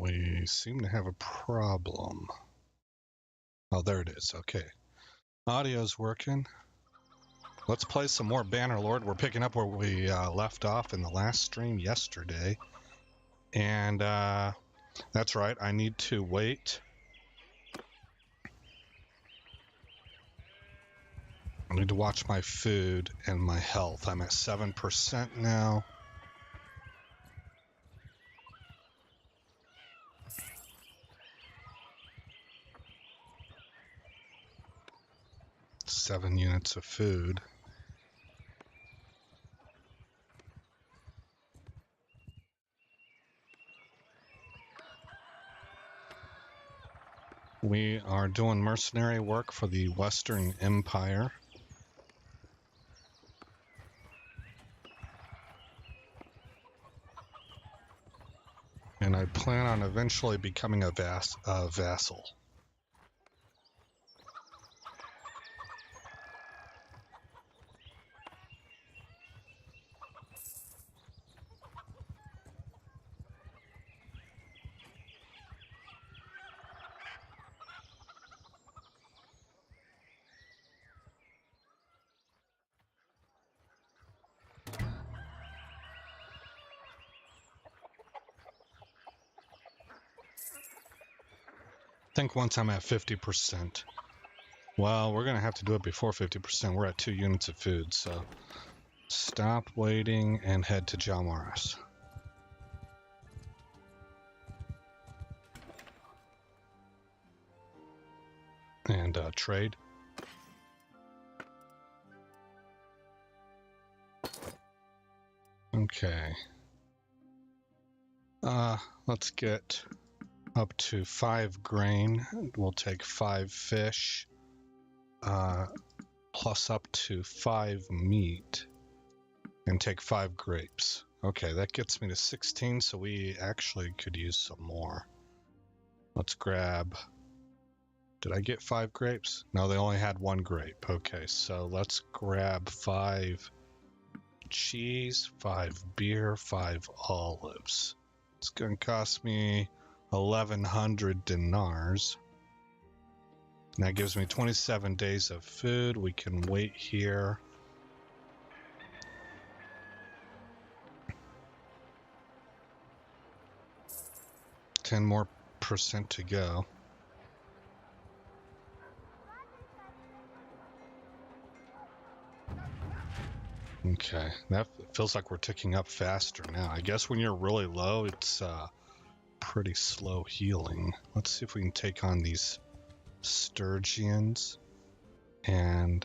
we seem to have a problem. Oh, there it is. Okay. Audio's working. Let's play some more Bannerlord. We're picking up where we left off in the last stream yesterday. And that's right, I need to wait. I need to watch my food and my health. I'm at 7% now. Seven units of food. We are doing mercenary work for the Western Empire. And I plan on eventually becoming a vassal. I think once I'm at 50%. Well, we're going to have to do it before 50%. We're at 2 units of food, so stop waiting and head to Jalmaris. And trade. Okay. Let's get up to 5 grain. We'll take 5 fish, plus up to 5 meat, and take 5 grapes. Okay, that gets me to 16, so we actually could use some more. Let's grab... Did I get 5 grapes? No, they only had 1 grape. Okay, so let's grab 5 cheese, 5 beer, 5 olives. It's going to cost me 1,100 dinars. And that gives me 27 days of food. We can wait here. $10% more to go. Okay, that feels like we're ticking up faster now. I guess when you're really low, it's pretty slow healing. Let's see if we can take on these Sturgians and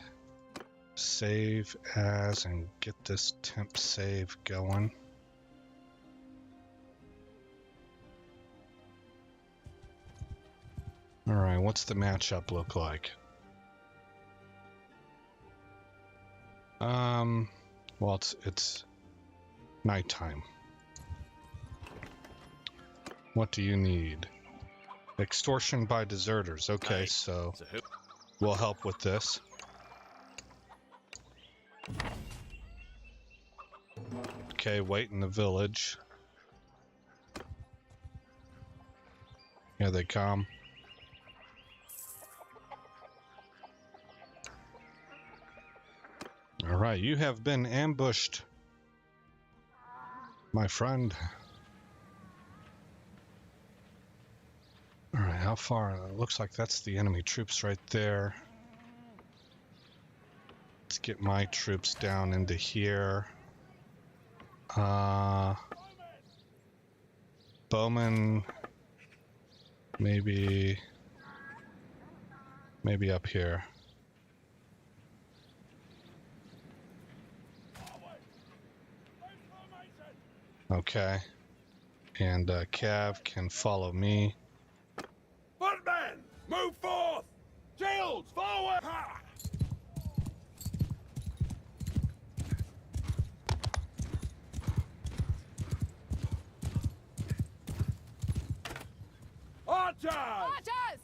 save as and get this temp save going. All right, what's the matchup look like? Well, it's nighttime. What do you need? Extortion by deserters. Okay, so we'll help with this. Okay, wait in the village. Here they come. All right, you have been ambushed, my friend. All right, how far? Looks like that's the enemy troops right there. Let's get my troops down into here. Bowman, maybe up here. Okay, and Cav can follow me. Footmen, move forth! Shields, forward! Ha! Archers! Archers!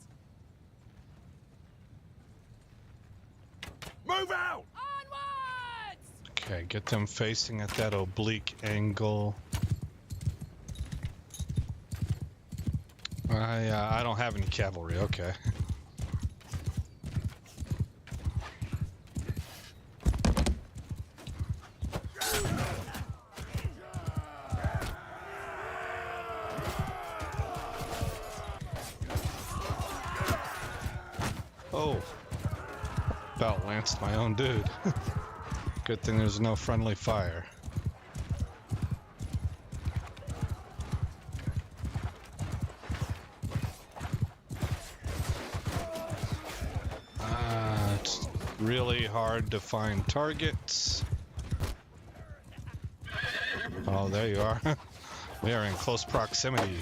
Move out! Onwards! Okay, get them facing at that oblique angle. I don't have any cavalry. Okay. Oh, about lanced my own dude. Good thing there's no friendly fire. It's really hard to find targets. Oh, there you are. We are in close proximity.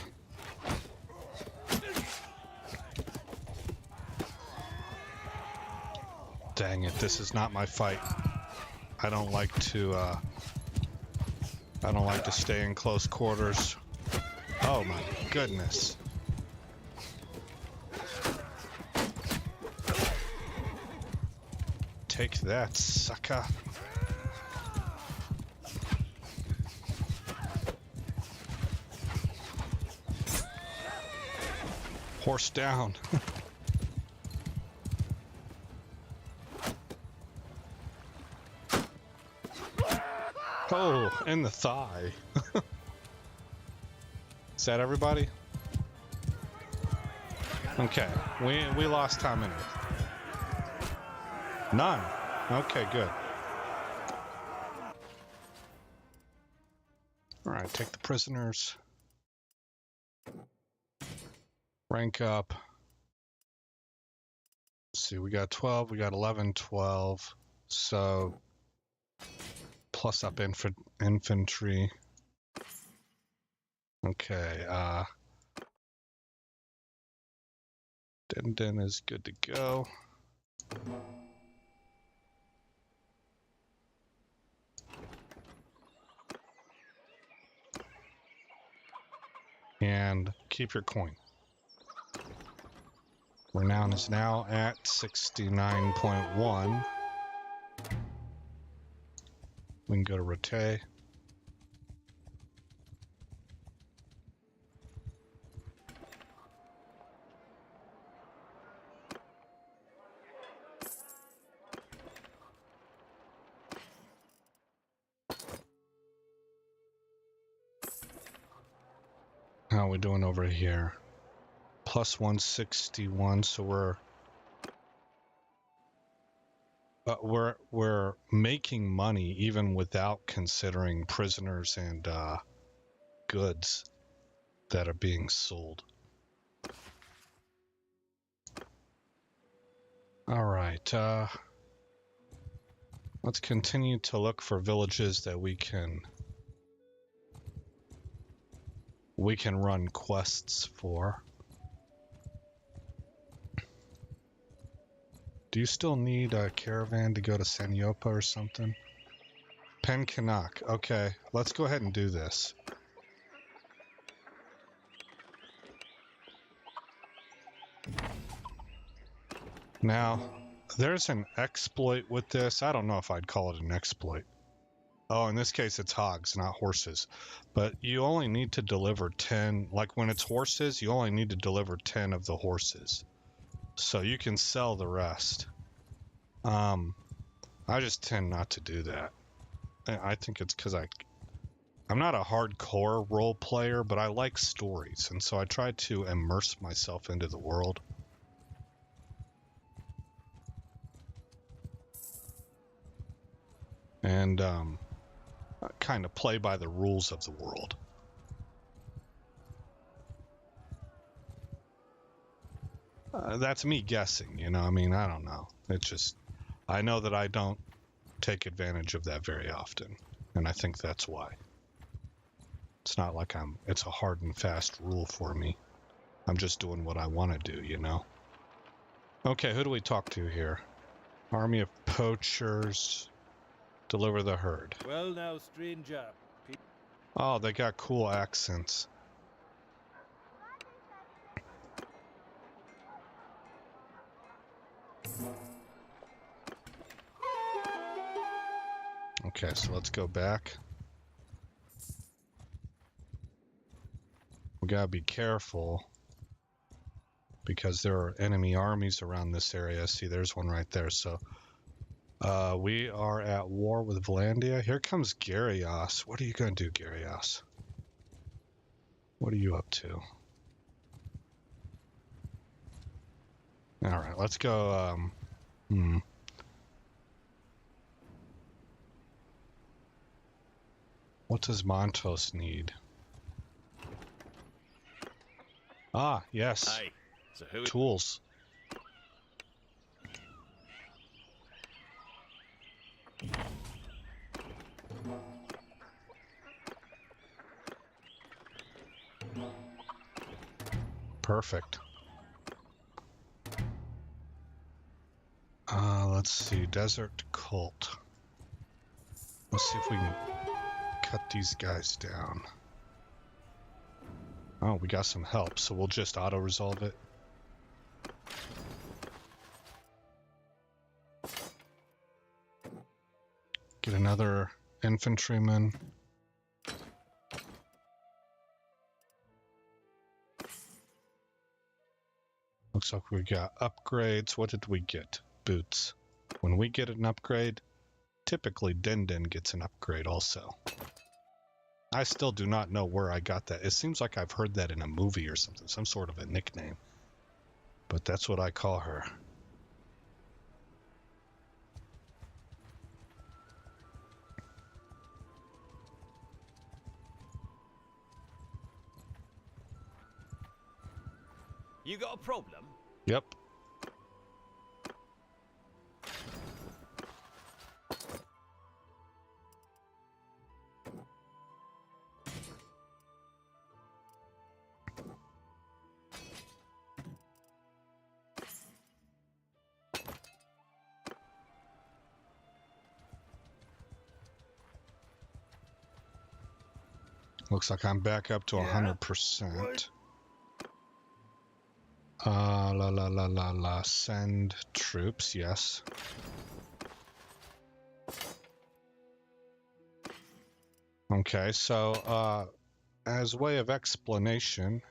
Dang it, this is not my fight. I don't like to stay in close quarters. Oh my goodness. Take that, sucker. Horse down. Oh, in the thigh. Is that everybody? Okay, we lost how many? None. Okay, good. All right, take the prisoners. Rank up. Let's see, we got 12, we got 11, 12. So plus up infantry. Okay, Din is good to go. And keep your coin. Renown is now at 69.1. We can go to Rete. How are we doing over here? Plus 161, so we're making money even without considering prisoners and goods that are being sold. All right, let's continue to look for villages that we can run quests for. Do you still need a caravan to go to Sanyopa or something? Pen Kanak. Okay, let's go ahead and do this. Now, there's an exploit with this. I don't know if I'd call it an exploit. Oh, in this case, it's hogs, not horses. But you only need to deliver 10. Like when it's horses, you only need to deliver 10 of the horses. So you can sell the rest. I just tend not to do that. I think it's because I'm not a hardcore role player, but I like stories, and so I try to immerse myself into the world. And kind of play by the rules of the world. That's me guessing, you know, I mean, I don't know. It's just, I know that I don't take advantage of that very often, and I think that's why. It's not like it's a hard and fast rule for me. I'm just doing what I want to do, you know? Okay, who do we talk to here? Army of poachers. Deliver the herd. Well now, stranger. Oh, they got cool accents. Okay, so let's go back. We gotta be careful. because there are enemy armies around this area. See, there's one right there. So we are at war with Vlandia. Here comes Gyarios. What are you going to do, Gyarios? What are you up to? All right, let's go. What does Montos need? Ah, yes. Hey, so who? Tools. Perfect. Let's see. Desert Cult. Let's see if we can cut these guys down. Oh, we got some help, so we'll just auto-resolve it. Get another infantryman. Looks like we got upgrades. What did we get? Boots. When we get an upgrade, typically Din gets an upgrade also. I still do not know where I got that. It seems like I've heard that in a movie or something, some sort of a nickname. But that's what I call her. You got a problem? Yep. Looks like I'm back up to 100%. Send troops, yes. Okay, so, as way of explanation,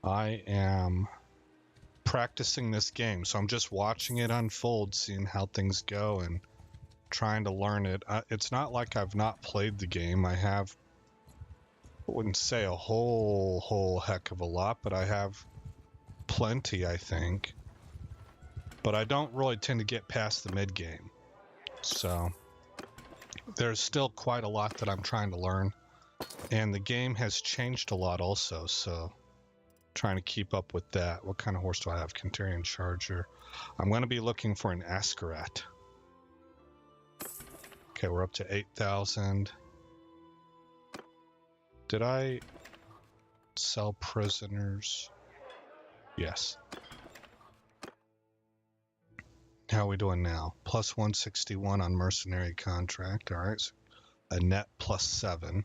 I am practicing this game, so I'm just watching it unfold, seeing how things go, and trying to learn it. It's not like I've not played the game. I have, I wouldn't say a whole heck of a lot, but I have plenty, I think. But I don't really tend to get past the mid game. So there's still quite a lot that I'm trying to learn. And the game has changed a lot also, so trying to keep up with that. What kind of horse do I have? Cantarian Charger. I'm going to be looking for an Askarat. Okay, we're up to 8,000. Did I sell prisoners? Yes. How are we doing now? Plus 161 on mercenary contract. All right, so a net plus 7.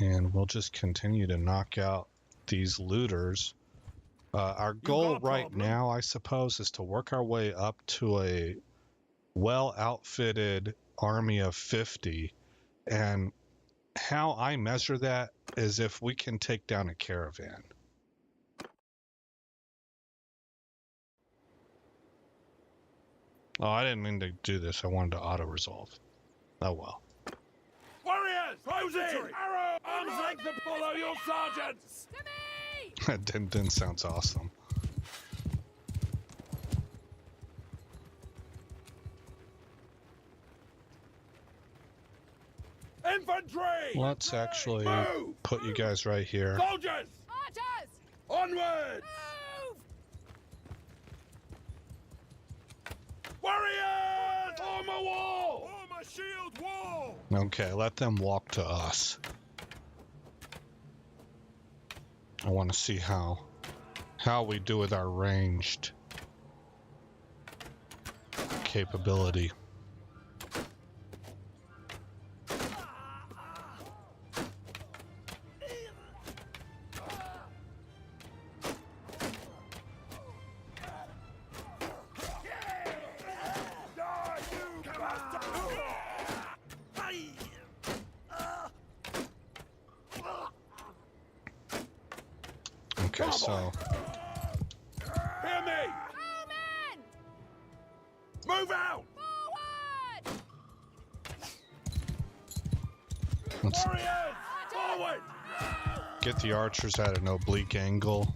And we'll just continue to knock out these looters. Our goal right now, I suppose, is to work our way up to a well-outfitted army of 50. And how I measure that is if we can take down a caravan. Oh, I didn't mean to do this. I wanted to auto-resolve. Oh, well. Warriors! Close in! Arrow! Arms length and follow your sergeants! To me! Din sounds awesome. Infantry! Let's actually Move! put you guys right here. Soldiers! Archers! Onwards! Move! Warriors! Form a wall! Form a shield wall! Okay, let them walk to us. I want to see how we do with our ranged capability. Okay. so... Hear me! Bowman! Move out! Forward! Let's Warriors! Forward! get the archers at an oblique angle.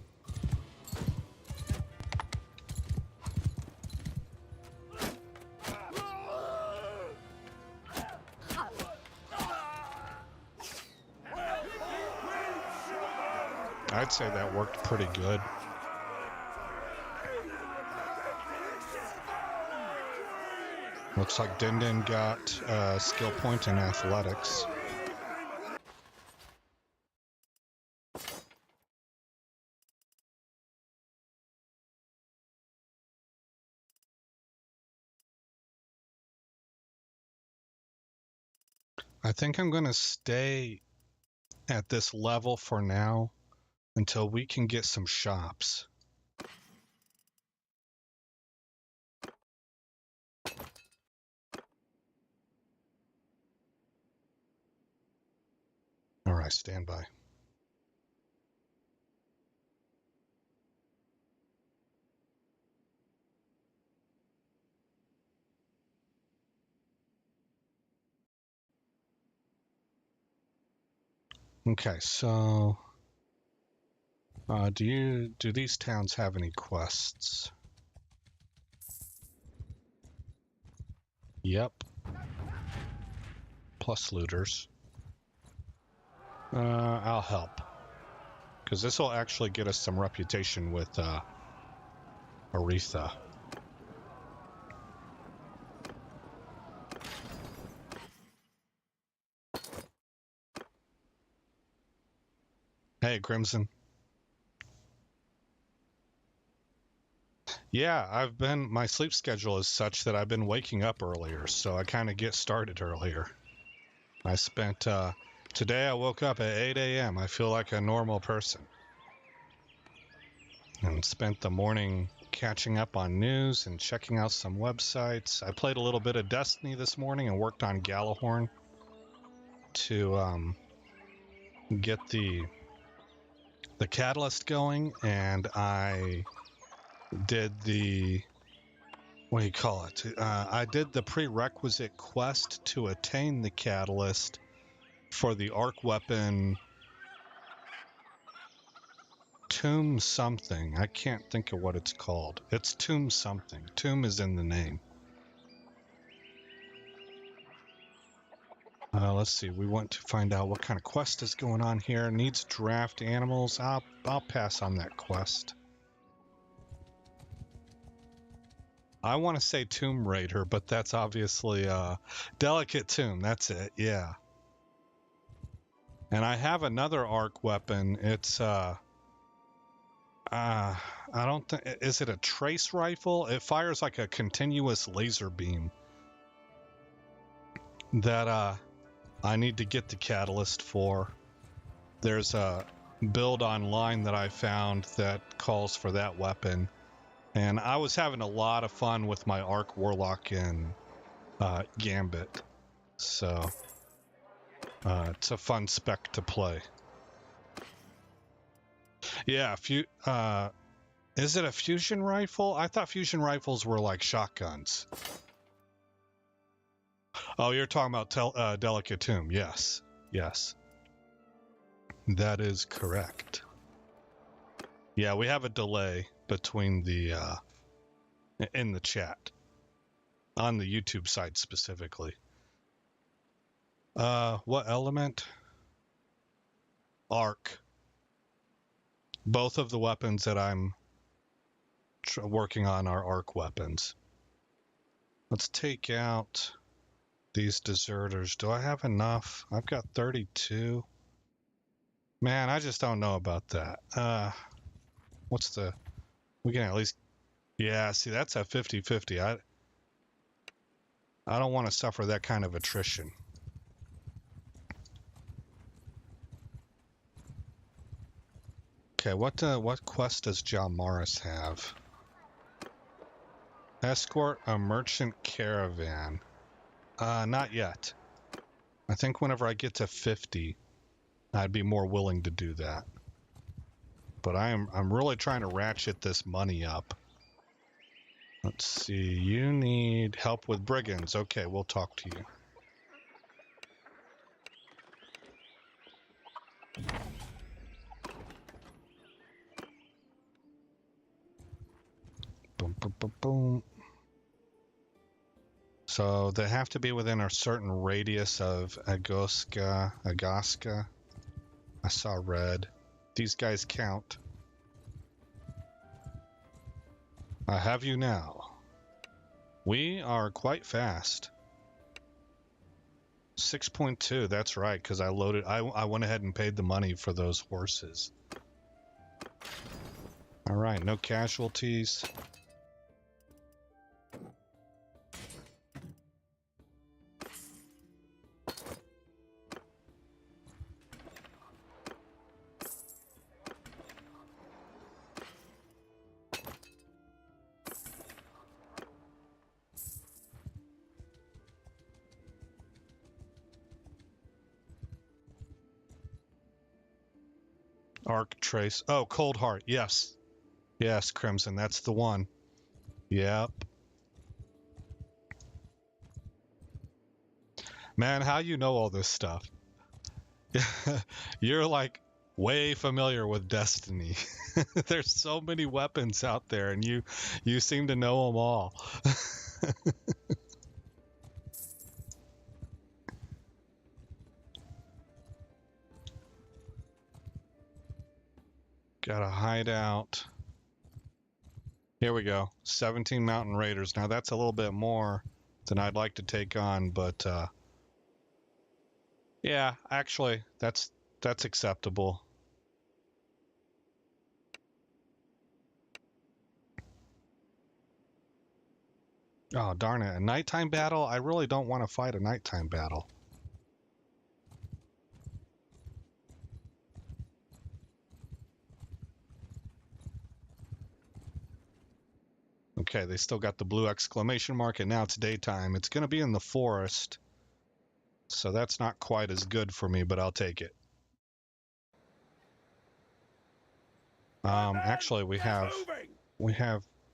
I'd say that worked pretty good. Looks like Din Din got a skill point in athletics. I think I'm going to stay at this level for now until we can get some shops. All right, stand by. Okay, so do these towns have any quests? Yep. Plus looters. I'll help, because this will actually get us some reputation with Aretha. Hey, Crimson. Yeah, my sleep schedule is such that I've been waking up earlier, so I kind of get started earlier. I spent, today I woke up at 8 a.m. I feel like a normal person. And spent the morning catching up on news and checking out some websites. I played a little bit of Destiny this morning and worked on Galahorn to get the catalyst going, and I did the, what do you call it? I did the prerequisite quest to attain the catalyst for the arc weapon Tomb something. I can't think of what it's called. It's Tomb something. Tomb is in the name. Let's see. We want to find out what kind of quest is going on here. Needs draft animals. I'll pass on that quest. I want to say Tomb Raider, but that's obviously Delicate Tomb. That's it. Yeah. And I have another arc weapon. It's I don't think, is it a trace rifle? It fires like a continuous laser beam that I need to get the catalyst for. There's a build online that I found that calls for that weapon, and I was having a lot of fun with my Arc Warlock and Gambit, so it's a fun spec to play. Yeah, is it a fusion rifle? I thought fusion rifles were like shotguns. Oh, you're talking about Delicate Tomb. Yes. Yes. That is correct. Yeah, we have a delay between the in the chat on the YouTube side specifically. What element? Arc. Both of the weapons that I'm working on are arc weapons. Let's take out these deserters. Do I have enough? I've got 32. Man, I just don't know about that. What's the... We can at least... Yeah, see, that's a 50-50. I don't want to suffer that kind of attrition. Okay, what quest does John Morris have? Escort a merchant caravan. Not yet. I think whenever I get to 50, I'd be more willing to do that. but I'm really trying to ratchet this money up. Let's see, you need help with brigands. Okay, we'll talk to you. Boom, boom, boom, boom. So they have to be within a certain radius of Agaska. I saw red. These guys count. I have you now. We are quite fast. 6.2, that's right, because I loaded, I went ahead and paid the money for those horses. All right, no casualties. Arc trace. Oh, Cold Heart. Yes. Yes, Crimson. That's the one. Yep. Man, how you know all this stuff? You're like way familiar with Destiny. There's so many weapons out there and you seem to know them all. Got a hideout. Here we go. 17 Mountain Raiders. Now that's a little bit more than I'd like to take on, but yeah, actually that's acceptable. Oh, darn it. A nighttime battle? I really don't want to fight a nighttime battle. Okay, they still got the blue exclamation mark, and now it's daytime. It's going to be in the forest, so that's not quite as good for me, but I'll take it. Actually, we have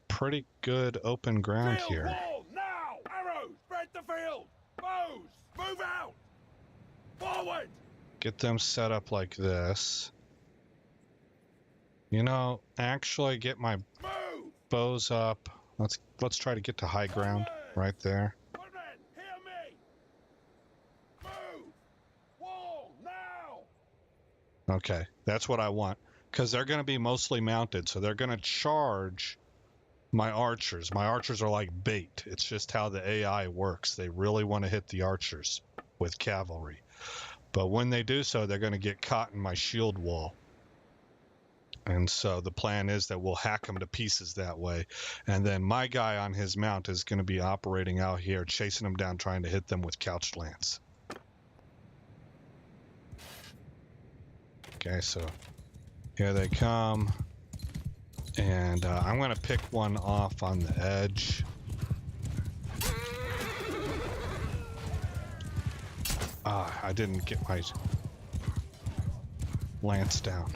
pretty good open ground here. Wall, now! Arrows, spread the field! Bows, move out! Forward! Get them set up like this. You know, actually get my bows up. Let's try to get to high ground right there. Woodman, hear me! Move! Wall, now! Okay, that's what I want. Because they're going to be mostly mounted, so they're going to charge my archers. My archers are like bait. It's just how the AI works. They really want to hit the archers with cavalry. But when they do so, they're going to get caught in my shield wall. And so the plan is that we'll hack them to pieces that way. And then my guy on his mount is going to be operating out here, chasing them down, trying to hit them with couched lance. Okay, so here they come. And I'm going to pick one off on the edge. I didn't get my lance down.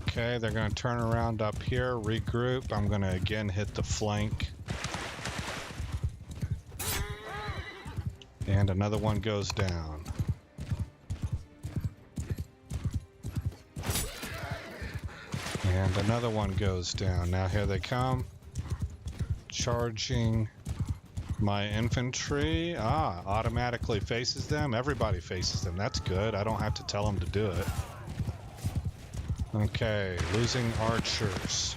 Okay, they're going to turn around up here, regroup. I'm going to again hit the flank. And another one goes down. And another one goes down. Now here they come. Charging my infantry. Automatically faces them. Everybody faces them. That's good. I don't have to tell them to do it. Okay, losing archers.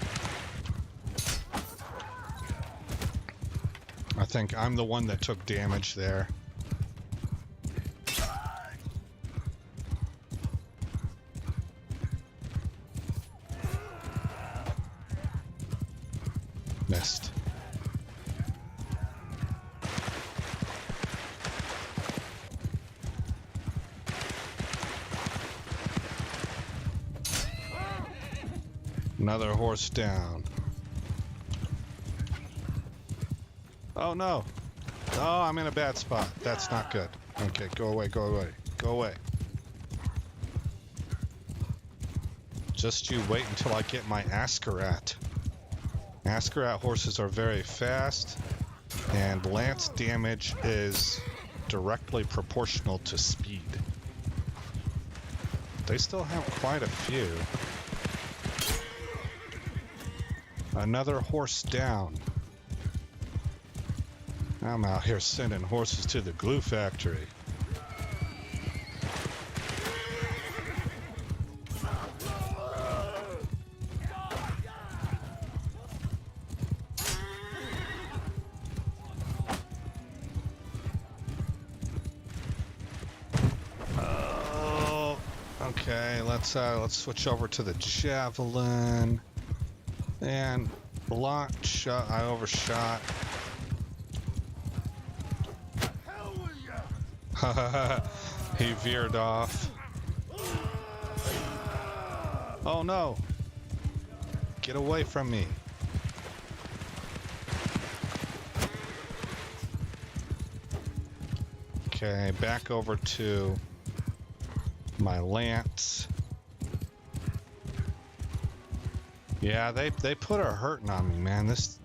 I think I'm the one that took damage there. Missed. Another horse down. Oh no. Oh, I'm in a bad spot. That's not good. Okay, go away, go away, go away. Just you wait until I get my Askarat. Askarat horses are very fast, and lance damage is directly proportional to speed. They still have quite a few. Another horse down. I'm out here sending horses to the glue factory. Okay, let's switch over to the javelin. And block shot. I overshot. He veered off. Oh no! Get away from me! Okay, back over to my lance. Yeah, they put a hurting on me, man. It's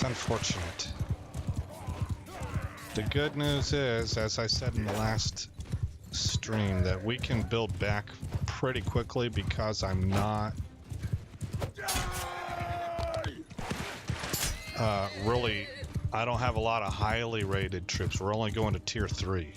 unfortunate. The good news is, as I said in the last stream, that we can build back pretty quickly because I'm not really, I don't have a lot of highly rated troops. We're only going to tier 3.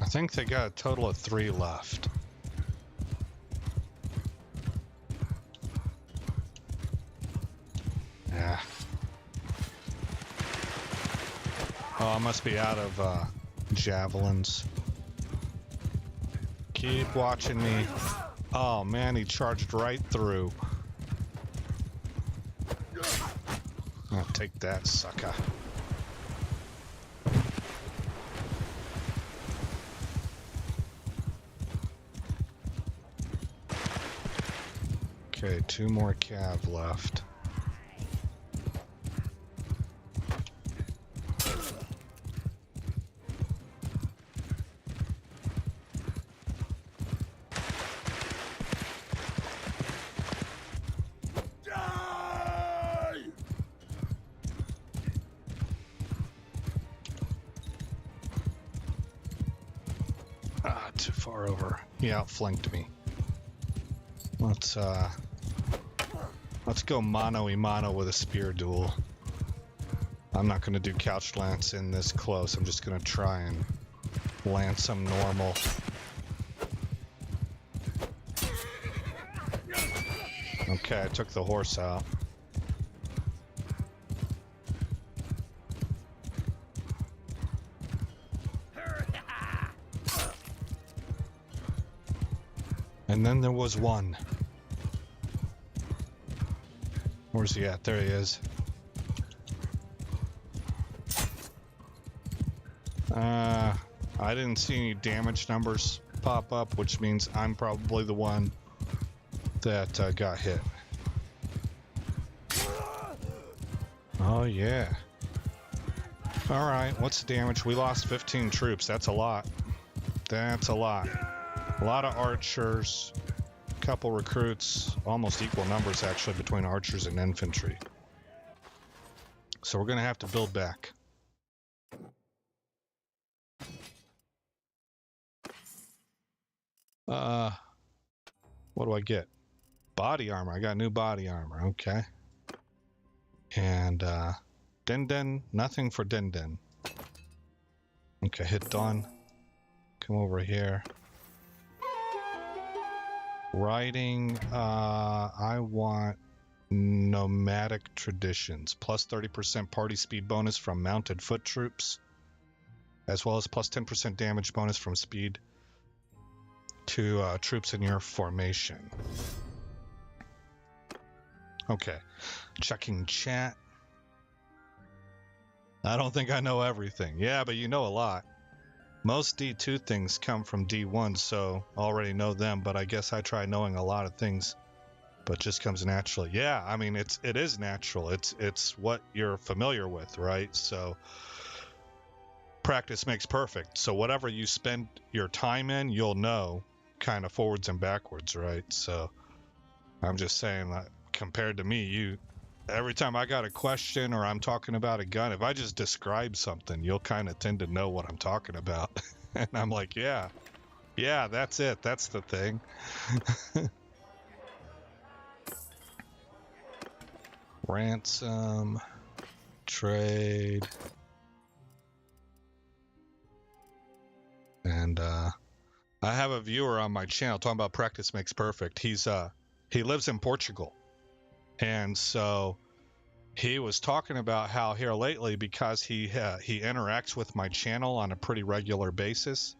I think they got a total of 3 left. Yeah. Oh, I must be out of javelins. Keep watching me. Oh man, he charged right through. Oh, take that, sucker. Okay, 2 more cav left. Ah, too far over. He outflanked me. Let's go mano-a-mano with a spear duel. I'm not gonna do couch lance in this close. I'm just gonna try and lance him normal. Okay, I took the horse out. And then there was one. Where's he at? There he is. I didn't see any damage numbers pop up, which means I'm probably the one that got hit. Oh yeah. Alright, what's the damage? We lost 15 troops. That's a lot. That's a lot. A lot of archers. Couple recruits, almost equal numbers actually between archers and infantry. So we're gonna have to build back. What do I get? Body armor. I got new body armor. Okay. And Din, nothing for Din. Okay, hit done. Come over here. Riding, I want nomadic traditions. Plus 30% party speed bonus from mounted foot troops. as well as plus 10% damage bonus from speed to troops in your formation. Okay, checking chat. I don't think I know everything. Yeah, but you know a lot. Most D2 things come from D1, so already know them, but I guess I try knowing a lot of things, but just comes naturally. Yeah, I mean, it is natural. It's what you're familiar with, right? So practice makes perfect. So whatever you spend your time in, you'll know kind of forwards and backwards, right? So I'm just saying that compared to me, every time I got a question or I'm talking about a gun, if I just describe something, you'll kind of tend to know what I'm talking about. And I'm like, yeah, that's it. That's the thing. Ransom, trade. And I have a viewer on my channel talking about practice makes perfect. He lives in Portugal. And so he was talking about how here lately, because he interacts with my channel on a pretty regular basis,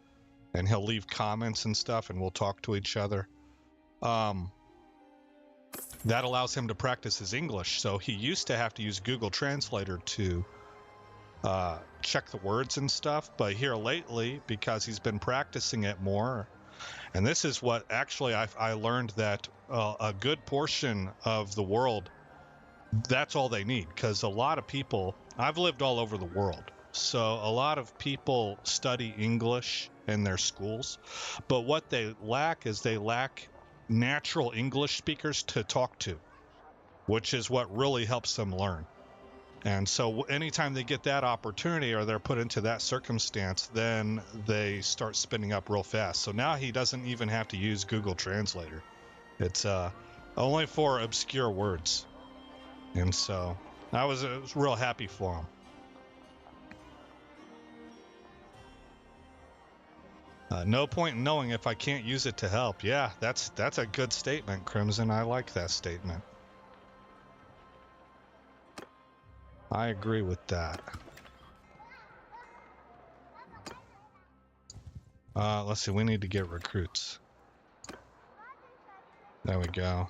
and he'll leave comments and stuff, and we'll talk to each other. That allows him to practice his English. So he used to have to use Google Translator to check the words and stuff, but here lately, because he's been practicing it more, and this is what actually I learned that a good portion of the world, that's all they need, because a lot of people, I've lived all over the world, so a lot of people study English in their schools, but what they lack is they lack natural English speakers to talk to, which is what really helps them learn. And so anytime they get that opportunity or they're put into that circumstance, then they start spinning up real fast. So now he doesn't even have to use Google Translator. It's only for obscure words. And so I was real happy for him. No point in knowing if I can't use it to help. Yeah, that's a good statement, Crimson. I like that statement. I agree with that. Let's see, we need to get recruits. There we go.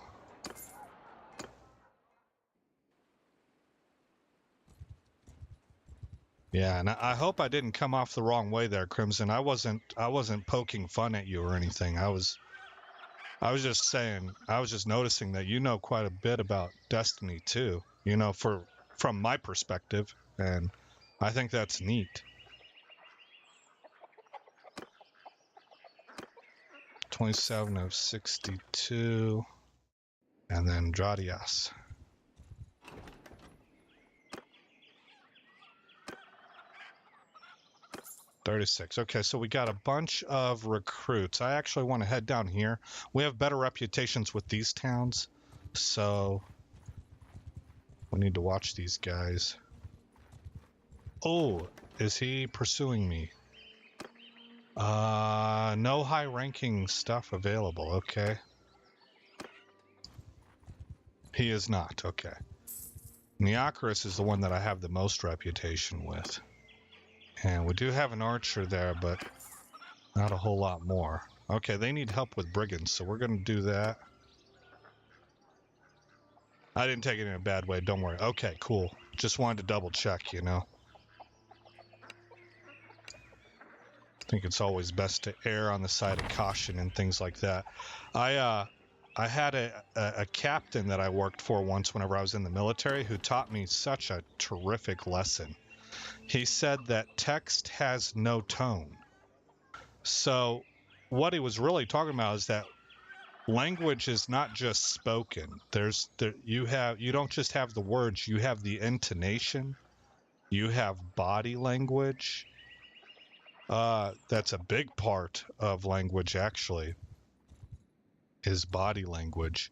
Yeah, and I hope I didn't come off the wrong way there, Crimson. I wasn't poking fun at you or anything. I was just saying, I was just noticing that you know quite a bit about Destiny too, you know, from my perspective, and I think that's neat. 27 of 62, and then Dradias. $36. Okay, so we got a bunch of recruits. I actually want to head down here. We have better reputations with these towns, so we need to watch these guys. Oh, is he pursuing me? No high-ranking stuff available. Okay. He is not. Okay. Neocaris is the one that I have the most reputation with. And we do have an archer there, but not a whole lot more. Okay, they need help with brigands, so we're going to do that. I didn't take it in a bad way, don't worry. Okay, cool. Just wanted to double check, you know. I think it's always best to err on the side of caution and things like that. I had a captain that I worked for once whenever I was in the military who taught me such a terrific lesson. He said that text has no tone. So what he was really talking about is that language is not just spoken. You don't just have the words, you have the intonation, you have body language. That's a big part of language, actually, is body language.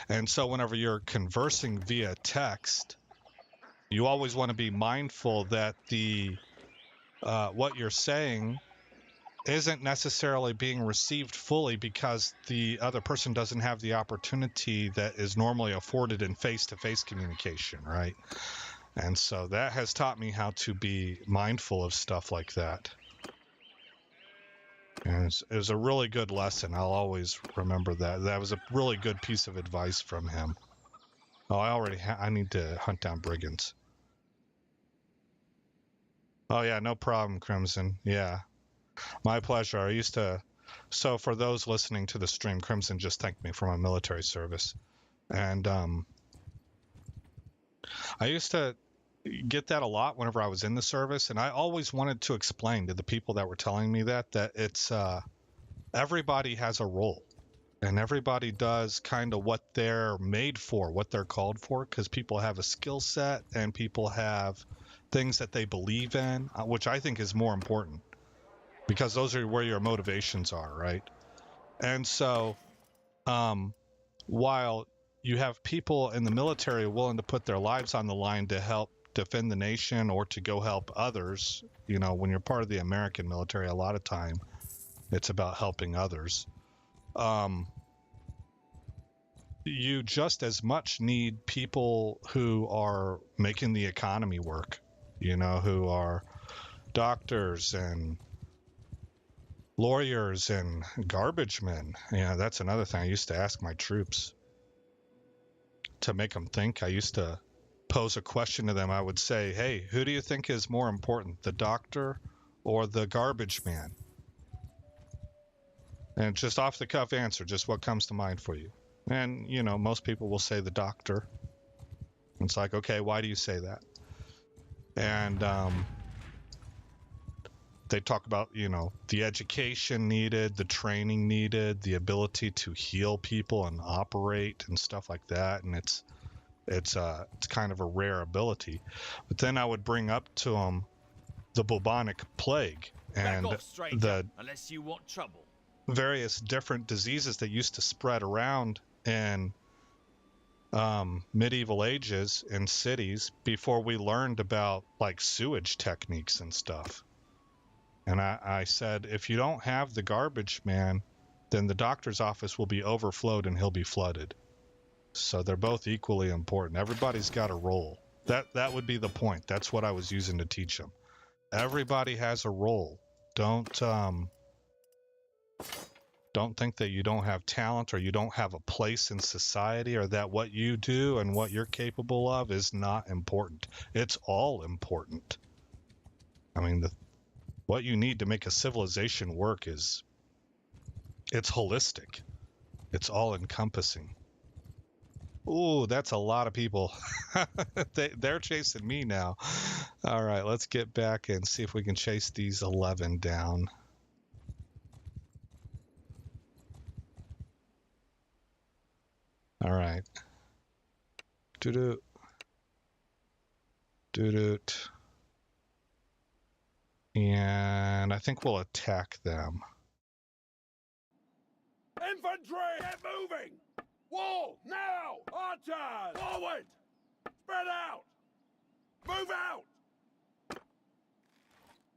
And so whenever you're conversing via text, you always want to be mindful that what you're saying isn't necessarily being received fully because the other person doesn't have the opportunity that is normally afforded in face-to-face communication, right? And so that has taught me how to be mindful of stuff like that. And it was a really good lesson. I'll always remember that. That was a really good piece of advice from him. Oh, I need to hunt down brigands. Oh yeah, no problem, Crimson. Yeah, my pleasure. I used to. So for those listening to the stream, Crimson just thanked me for my military service, and I used to get that a lot whenever I was in the service, and I always wanted to explain to the people that were telling me that it's everybody has a role, and everybody does kind of what they're made for, what they're called for, because people have a skill set and people have things that they believe in, which I think is more important, because those are where your motivations are, right? And so while you have people in the military willing to put their lives on the line to help defend the nation or to go help others, you know, when you're part of the American military, a lot of time it's about helping others. You just as much need people who are making the economy work, you know, who are doctors and lawyers and garbage men. Yeah, that's another thing I used to ask my troops to make them think. I used to pose a question to them. I would say, hey, who do you think is more important, the doctor or the garbage man? And just off the cuff answer, just what comes to mind for you. And, you know, most people will say the doctor. It's like, okay, why do you say that? And they talk about, you know, the education needed, the training needed, the ability to heal people and operate and stuff like that. And it's kind of a rare ability. But then I would bring up to them the bubonic plague and the unless you want trouble. Various different diseases that used to spread around in medieval ages in cities before we learned about like sewage techniques and stuff. And I said, if you don't have the garbage man, then the doctor's office will be overflowed and he'll be flooded. So they're both equally important. Everybody's got a role. That would be the point. That's what I was using to teach them. Everybody has a role. Don't think that you don't have talent or you don't have a place in society, or that what you do and what you're capable of is not important. It's all important. I mean, what you need to make a civilization work it's holistic. It's all encompassing. Ooh, that's a lot of people. They're chasing me now. All right, let's get back and see if we can chase these 11 down. All right. Doo-doo. Doo-doot. And I think we'll attack them. Infantry, get moving! Wall, now! Archers, forward! Spread out! Move out!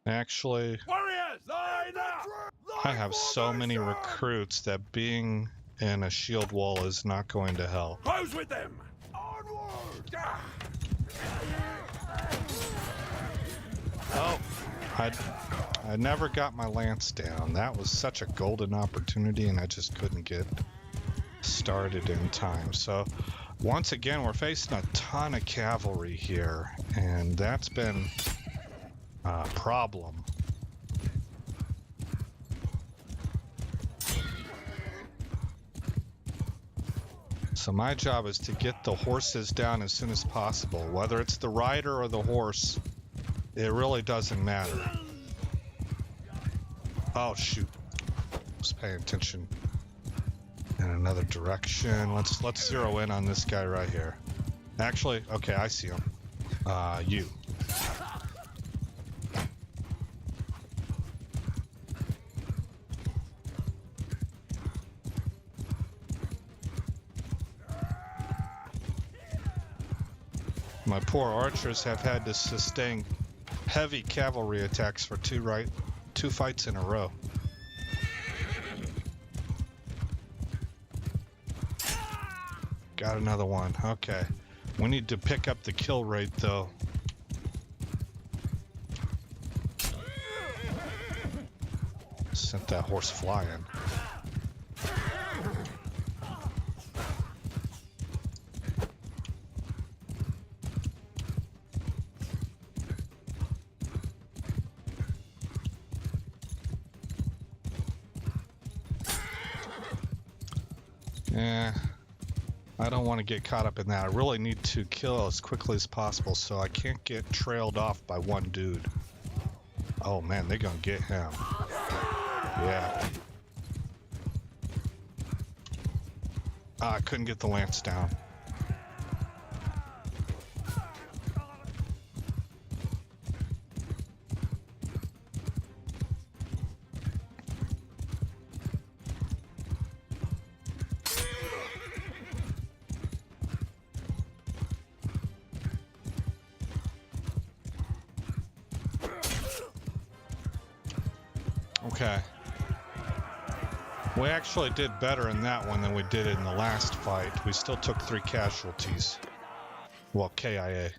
Actually, Warriors, line up! I have so many recruits that being in a shield wall is not going to help. Close with them! Onward! Oh, I never got my lance down. That was such a golden opportunity, and I just couldn't get started in time. So once again, we're facing a ton of cavalry here, and that's been a problem. So my job is to get the horses down as soon as possible. Whether it's the rider or the horse, it really doesn't matter. Oh shoot, I was paying attention in another direction. Let's zero in on this guy right here. Actually, okay, I see him. You. My poor archers have had to sustain heavy cavalry attacks for two fights in a row. Got another one. Okay. We need to pick up the kill rate though. Set get that horse flying. Yeah, I don't want to get caught up in that. I really need to kill as quickly as possible so I can't get trailed off by one dude. Oh man, they're gonna get him. Yeah. I couldn't get the lance down. Okay. We actually did better in that one than we did in the last fight. We still took 3 casualties. Well, KIA.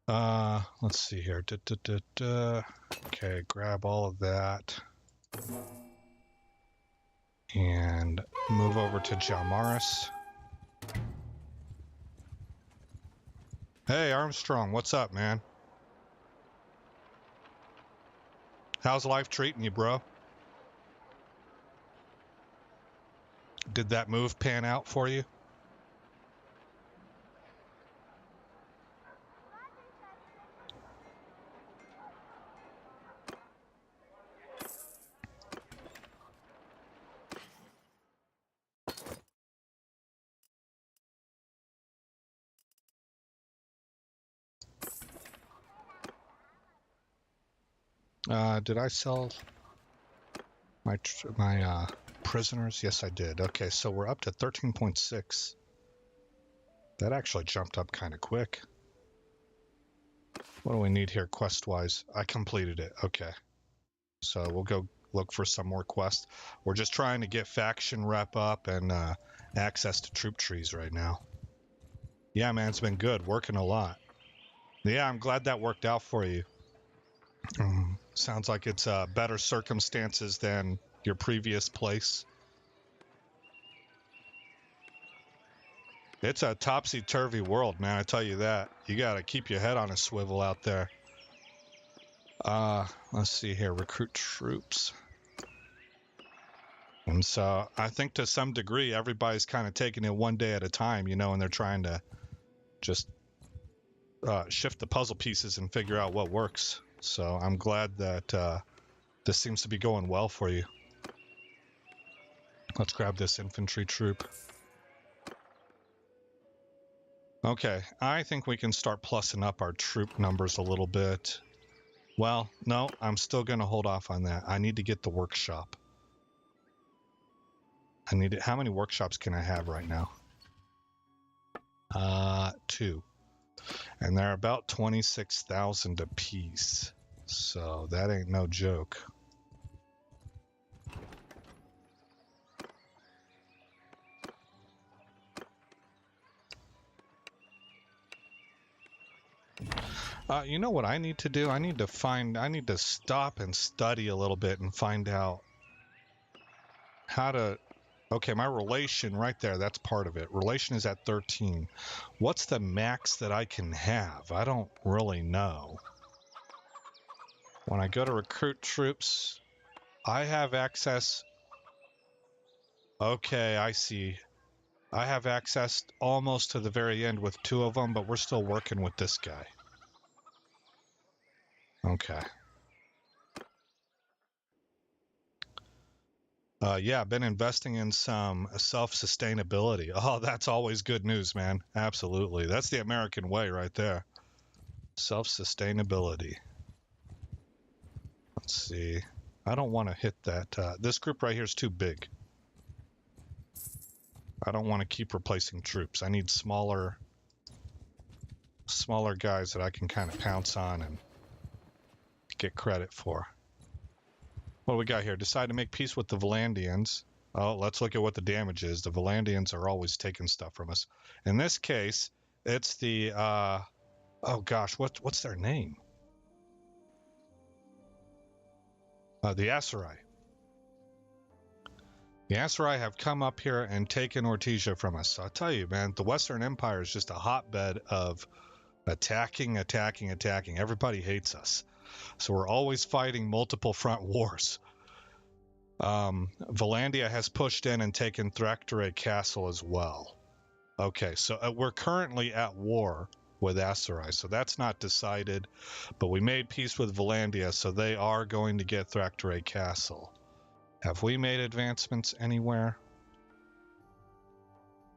Let's see here. Okay, grab all of that. And move over to Jalmaris. Hey, Armstrong, what's up, man? How's life treating you, bro? Did that move pan out for you? Did I sell my prisoners? Yes, I did. Okay, so we're up to 13.6. That actually jumped up kind of quick. What do we need here quest-wise? I completed it. Okay. So we'll go look for some more quests. We're just trying to get faction rep up and access to troop trees right now. Yeah, man, it's been good. Working a lot. Yeah, I'm glad that worked out for you. Sounds like it's better circumstances than your previous place. It's a topsy-turvy world, man, I tell you that. You gotta keep your head on a swivel out there. Let's see here, recruit troops. And so I think to some degree, everybody's kind of taking it one day at a time, you know, and they're trying to just shift the puzzle pieces and figure out what works. So I'm glad that this seems to be going well for you. Let's grab this infantry troop. Okay, I think we can start plussing up our troop numbers a little bit. Well, no, I'm still going to hold off on that. I need to get the workshop. How many workshops can I have right now? 2. And they're about 26,000 apiece. So that ain't no joke. You know what I need to do? I need to stop and study a little bit and find out how to... Okay, my relation right there, that's part of it. Relation is at 13. What's the max that I can have? I don't really know. When I go to recruit troops, I have access... Okay, I see. I have access almost to the very end with 2 of them, but we're still working with this guy. Okay. Yeah, I've been investing in some self-sustainability. Oh, that's always good news, man. Absolutely. That's the American way right there. Self-sustainability. Let's see. I don't want to hit that. This group right here is too big. I don't want to keep replacing troops. I need smaller guys that I can kind of pounce on and get credit for. What do we got here? Decide to make peace with the Valandians. Oh, let's look at what the damage is. The Valandians are always taking stuff from us. In this case, it's the, oh gosh, what's their name? The Aserai. The Aserai have come up here and taken Ortesia from us. So I'll tell you, man, the Western Empire is just a hotbed of attacking. Everybody hates us. So we're always fighting multiple front wars. Valandia has pushed in and taken Thraktere Castle as well. Okay, so we're currently at war with Aserai, so that's not decided. But we made peace with Valandia, so they are going to get Thraktere Castle. Have we made advancements anywhere?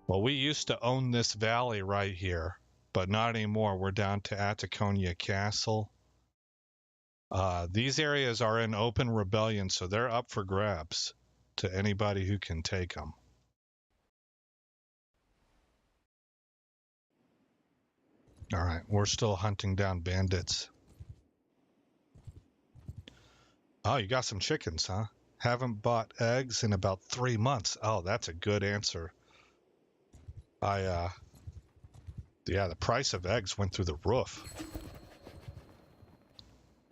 Well, we used to own this valley right here, but not anymore. We're down to Ataconia Castle. These areas are in open rebellion, so they're up for grabs to anybody who can take them. All right, we're still hunting down bandits. Oh, you got some chickens, huh? Haven't bought eggs in about 3 months. Oh, that's a good answer. Yeah, the price of eggs went through the roof.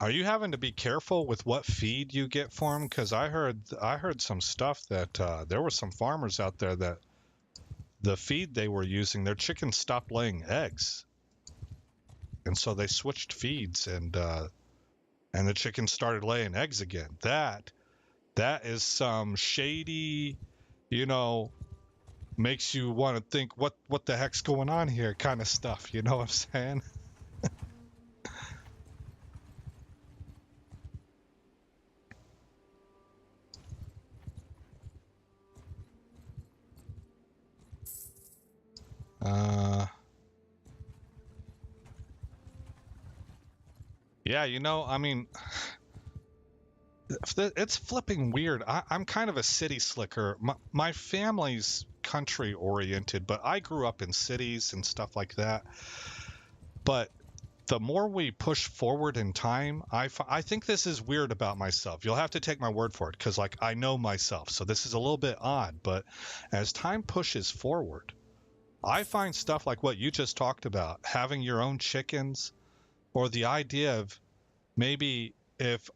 Are you having to be careful with what feed you get for them? Because I heard some stuff that there were some farmers out there that the feed they were using, their chickens stopped laying eggs, and so they switched feeds, and the chickens started laying eggs again. That is some shady, makes you want to think what the heck's going on here kind of stuff. You know what I'm saying? Yeah, I mean, it's flipping weird. I'm kind of a city slicker. My family's country oriented, but I grew up in cities and stuff like that. But the more we push forward in time, I think this is weird about myself. You'll have to take my word for it, because I know myself. So this is a little bit odd, but as time pushes forward, I find stuff like what you just talked about, having your own chickens, or the idea of maybe if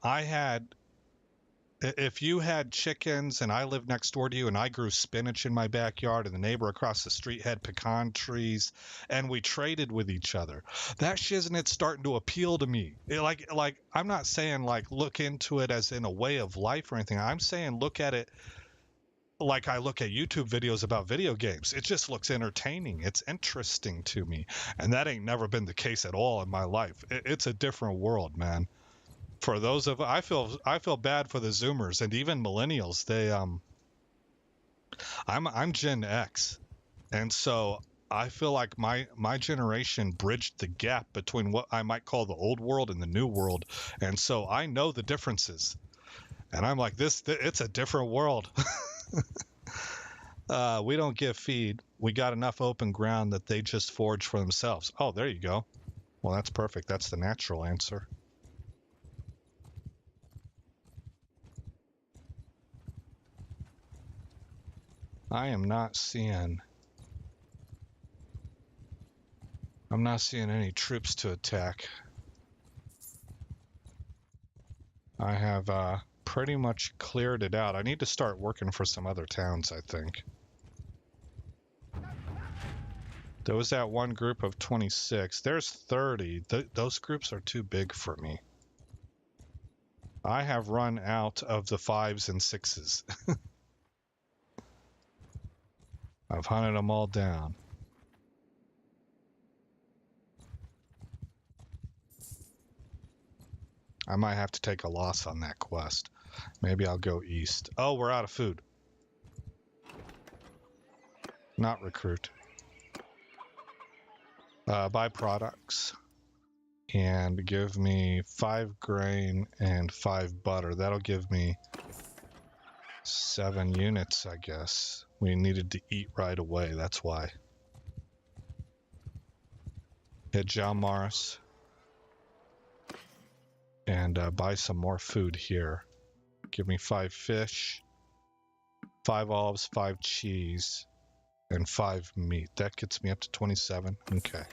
you had chickens and I lived next door to you and I grew spinach in my backyard and the neighbor across the street had pecan trees and we traded with each other, that shiznit's starting to appeal to me. Like I'm not saying look into it as in a way of life or anything. I'm saying look at it like I look at YouTube videos about video games. It just looks entertaining. It's interesting to me. And that ain't never been the case at all in my life. It's a different world, man. For those of I feel bad for the Zoomers and even millennials. I'm Gen X, and so I feel like my generation bridged the gap between what I might call the old world and the new world, and so I know the differences. And I'm like, it's a different world. We don't give feed. We got enough open ground that they just forage for themselves. Oh, there you go. Well, that's perfect. That's the natural answer. I'm not seeing any troops to attack. I have pretty much cleared it out. I need to start working for some other towns, I think. There was that one group of 26. There's 30. Those groups are too big for me. I have run out of the 5s and 6s. I've hunted them all down. I might have to take a loss on that quest. Maybe I'll go east. Oh, we're out of food. Not recruit. Buy products. And give me 5 grain and 5 butter. That'll give me 7 units, I guess. We needed to eat right away, that's why. Hit John Morris. And buy some more food here. Give me 5 fish, 5 olives, 5 cheese, and 5 meat. That gets me up to 27. Okay.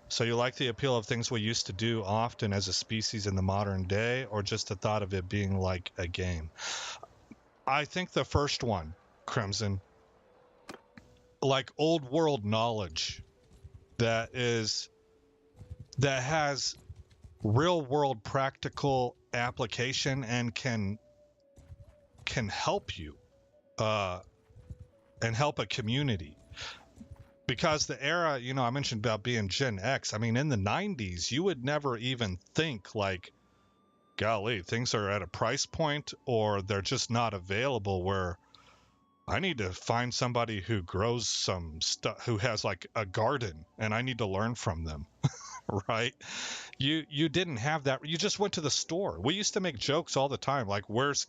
So you like the appeal of things we used to do often as a species in the modern day, or just the thought of it being like a game? I think the first one, Crimson. Like old world knowledge that has real world practical application and can help you and help a community. Because the era, you know, I mentioned about being Gen X. I mean, in the 90s, you would never even think like, golly, things are at a price point or they're just not available, where I need to find somebody who grows some stuff, who has like a garden, and I need to learn from them. Right? You didn't have that. You just went to the store. We used to make jokes all the time, like where's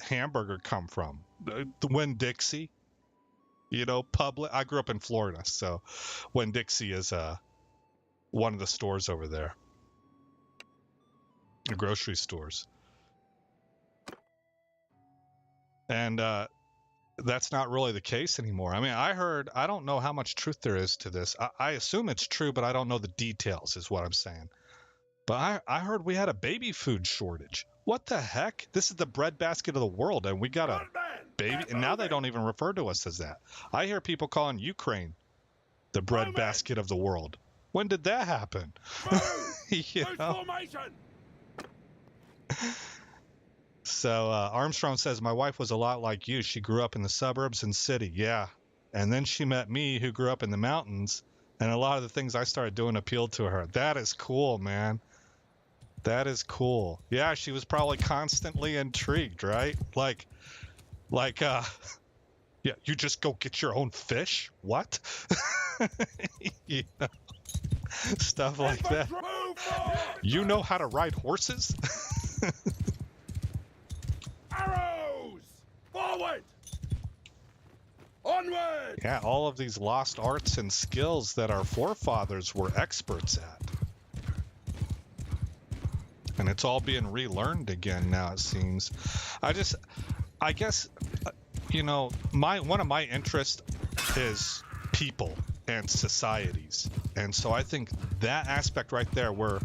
hamburger come from? The Winn-Dixie, you know, public. I grew up in Florida, so Winn-Dixie is one of the stores over there, the grocery stores. And that's not really the case anymore. I mean, I don't know how much truth there is to this. I assume it's true, but I don't know the details, is what I'm saying. But I heard we had a baby food shortage. What the heck? This is the breadbasket of the world, and we got a baby, and now they don't even refer to us as that. I hear people calling Ukraine the breadbasket of the world. When did that happen? You know? So Armstrong says, my wife was a lot like you. She grew up in the suburbs and city. Yeah. And then she met me, who grew up in the mountains, and a lot of the things I started doing appealed to her. That is cool, man. That is cool. Yeah, she was probably constantly intrigued, right? Like, yeah, you just go get your own fish? What? You know, stuff like that. You know how to ride horses? Arrows! Forward! Onward! Yeah, all of these lost arts and skills that our forefathers were experts at. And it's all being relearned again now, it seems. I guess, you know, one of my interests is people and societies. And so I think that aspect right there, where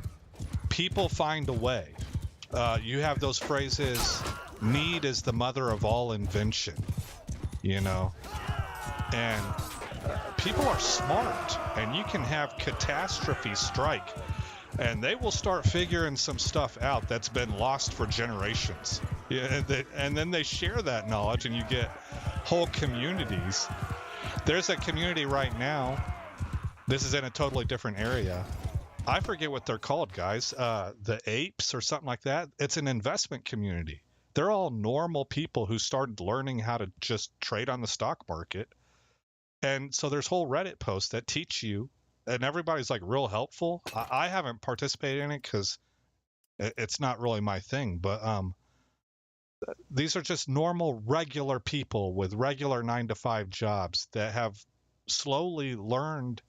people find a way. You have those phrases, need is the mother of all invention, you know? And people are smart, and you can have catastrophe strike, and they will start figuring some stuff out that's been lost for generations. Yeah, and then they share that knowledge, and you get whole communities. There's a community right now. This is in a totally different area. I forget what they're called, guys. The Apes or something like that. It's an investment community. They're all normal people who started learning how to just trade on the stock market. And so there's whole Reddit posts that teach you, and everybody's like real helpful. I haven't participated in it because it's not really my thing, but these are just normal, regular people with regular 9-to-5 jobs that have slowly learned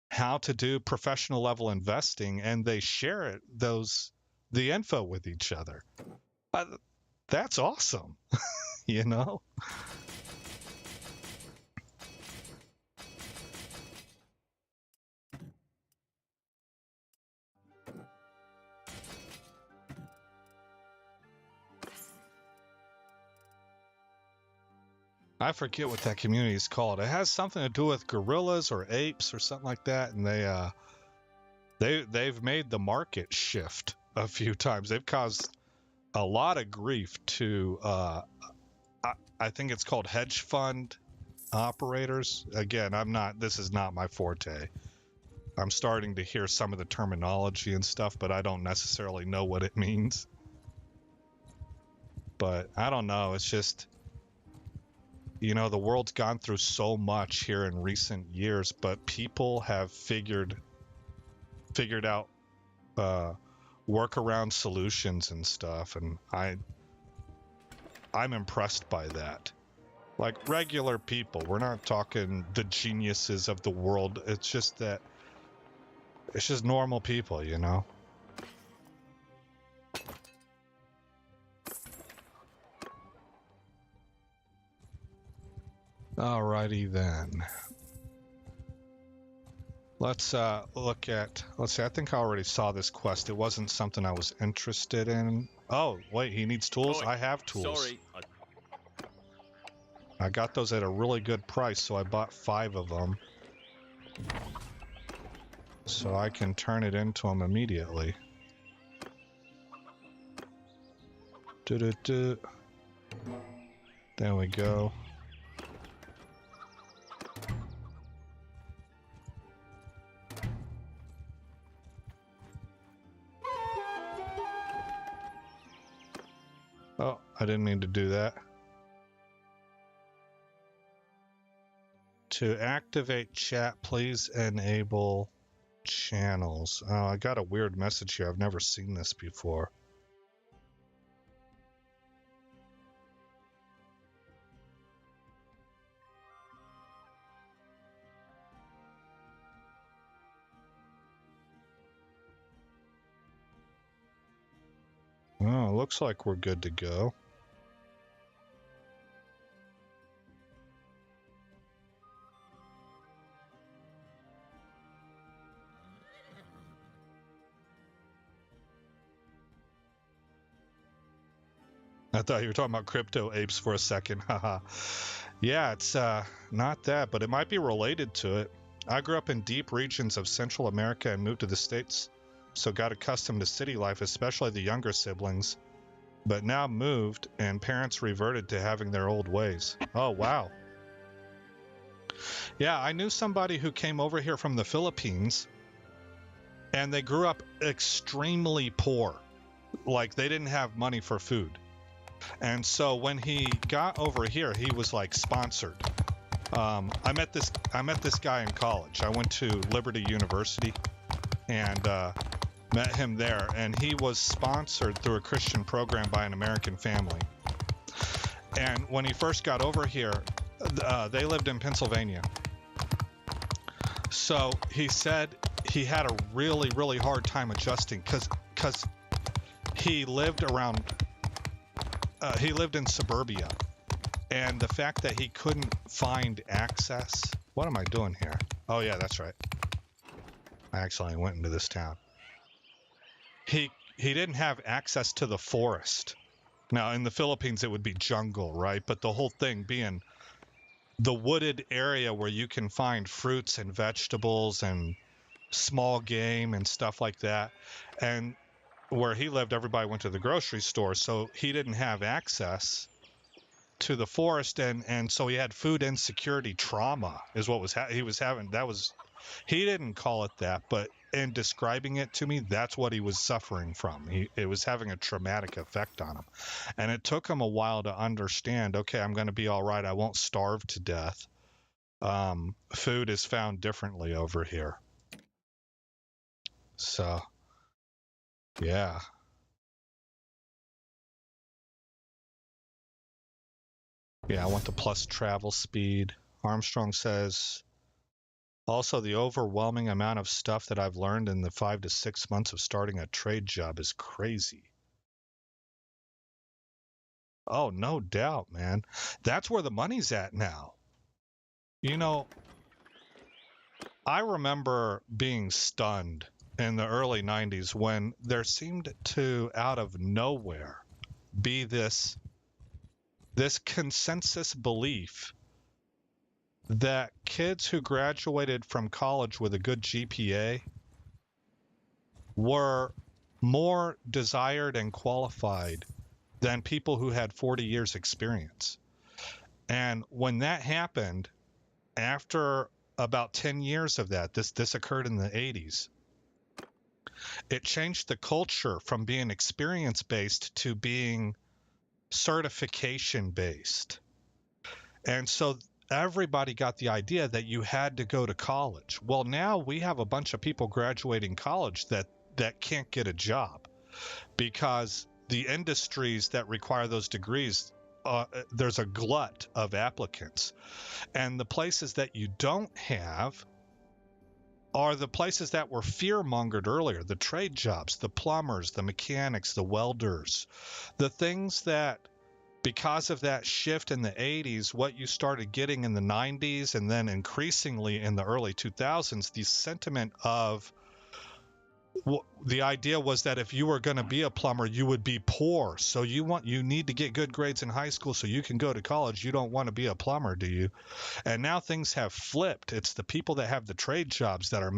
how to do professional level investing, and they share the info with each other. That's awesome. You know? I forget what that community is called. It has something to do with gorillas or apes or something like that, and they've made the market shift a few times. They've caused a lot of grief to I think it's called hedge fund operators. Again, this is not my forte. I'm starting to hear some of the terminology and stuff, but I don't necessarily know what it means. But I don't know, it's just, you know, the world's gone through so much here in recent years, but people have figured out workaround solutions and stuff, and I'm impressed by that. Like regular people, we're not talking the geniuses of the world. It's just normal people, you know? Alrighty then. Let's look at, let's see, I think I already saw this quest. It wasn't something I was interested in. Oh, wait, he needs tools? I have tools. Sorry. I got those at a really good price, so I bought 5 of them. So I can turn it into them immediately. Do-do-do. There we go. Oh, I didn't mean to do that. To activate chat, please enable channels. Oh, I got a weird message here. I've never seen this before. Oh, looks like we're good to go. I thought you were talking about crypto apes for a second. Haha. Yeah, it's not that, but it might be related to it. I grew up in deep regions of Central America and moved to the States, so got accustomed to city life, especially the younger siblings. But now moved, and parents reverted to having their old ways. Oh, wow. Yeah, I knew somebody who came over here from the Philippines, and they grew up extremely poor. Like, they didn't have money for food. And so when he got over here, he was like sponsored. I met this guy in college. I went to Liberty University and met him there, and he was sponsored through a Christian program by an American family. And when he first got over here, they lived in Pennsylvania. So he said he had a really, really hard time adjusting because he lived around. He lived in suburbia, and the fact that he couldn't find access. What am I doing here? Oh yeah, that's right. I accidentally went into this town. He didn't have access to the forest. Now in the Philippines it would be jungle, right? But the whole thing being the wooded area where you can find fruits and vegetables and small game and stuff like that. And where he lived, everybody went to the grocery store, so he didn't have access to the forest, and so he had food insecurity trauma is what he was having. He didn't call it that, but in describing it to me, that's what he was suffering from. It was having a traumatic effect on him, and it took him a while to understand, okay, I'm going to be all right. I won't starve to death. Food is found differently over here. So yeah. Yeah, I want the plus travel speed. Armstrong says, also the overwhelming amount of stuff that I've learned in the 5 to 6 months of starting a trade job is crazy. Oh, no doubt, man. That's where the money's at now. You know, I remember being stunned in the early 90s when there seemed to, out of nowhere, be this consensus belief that kids who graduated from college with a good GPA were more desired and qualified than people who had 40 years experience. And when that happened, after about 10 years of that, this occurred in the 80s, it changed the culture from being experience-based to being certification-based. And so everybody got the idea that you had to go to college. Well, now we have a bunch of people graduating college that can't get a job because the industries that require those degrees, there's a glut of applicants. And the places that you don't have are the places that were fear-mongered earlier, the trade jobs, the plumbers, the mechanics, the welders, the things that, because of that shift in the 80s, what you started getting in the 90s and then increasingly in the early 2000s, the sentiment of the idea was that if you were going to be a plumber, you would be poor. So you need to get good grades in high school so you can go to college. You don't want to be a plumber, do you? And now things have flipped. It's the people that have the trade jobs that are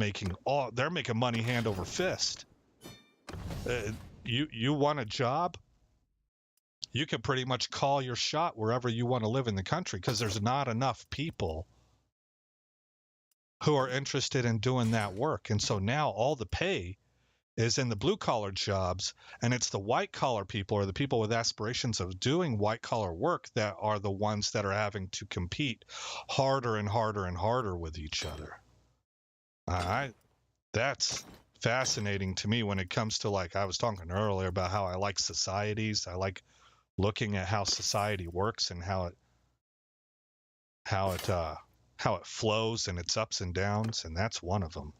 they're making money hand over fist. You want a job? You can pretty much call your shot wherever you want to live in the country because there's not enough people who are interested in doing that work. And so now all the pay is in the blue collar jobs, and it's the white collar people or the people with aspirations of doing white collar work that are the ones that are having to compete harder and harder and harder with each other. That's fascinating to me when it comes to, like I was talking earlier about how I like societies. I like looking at how society works and how it flows and its ups and downs, and that's one of them.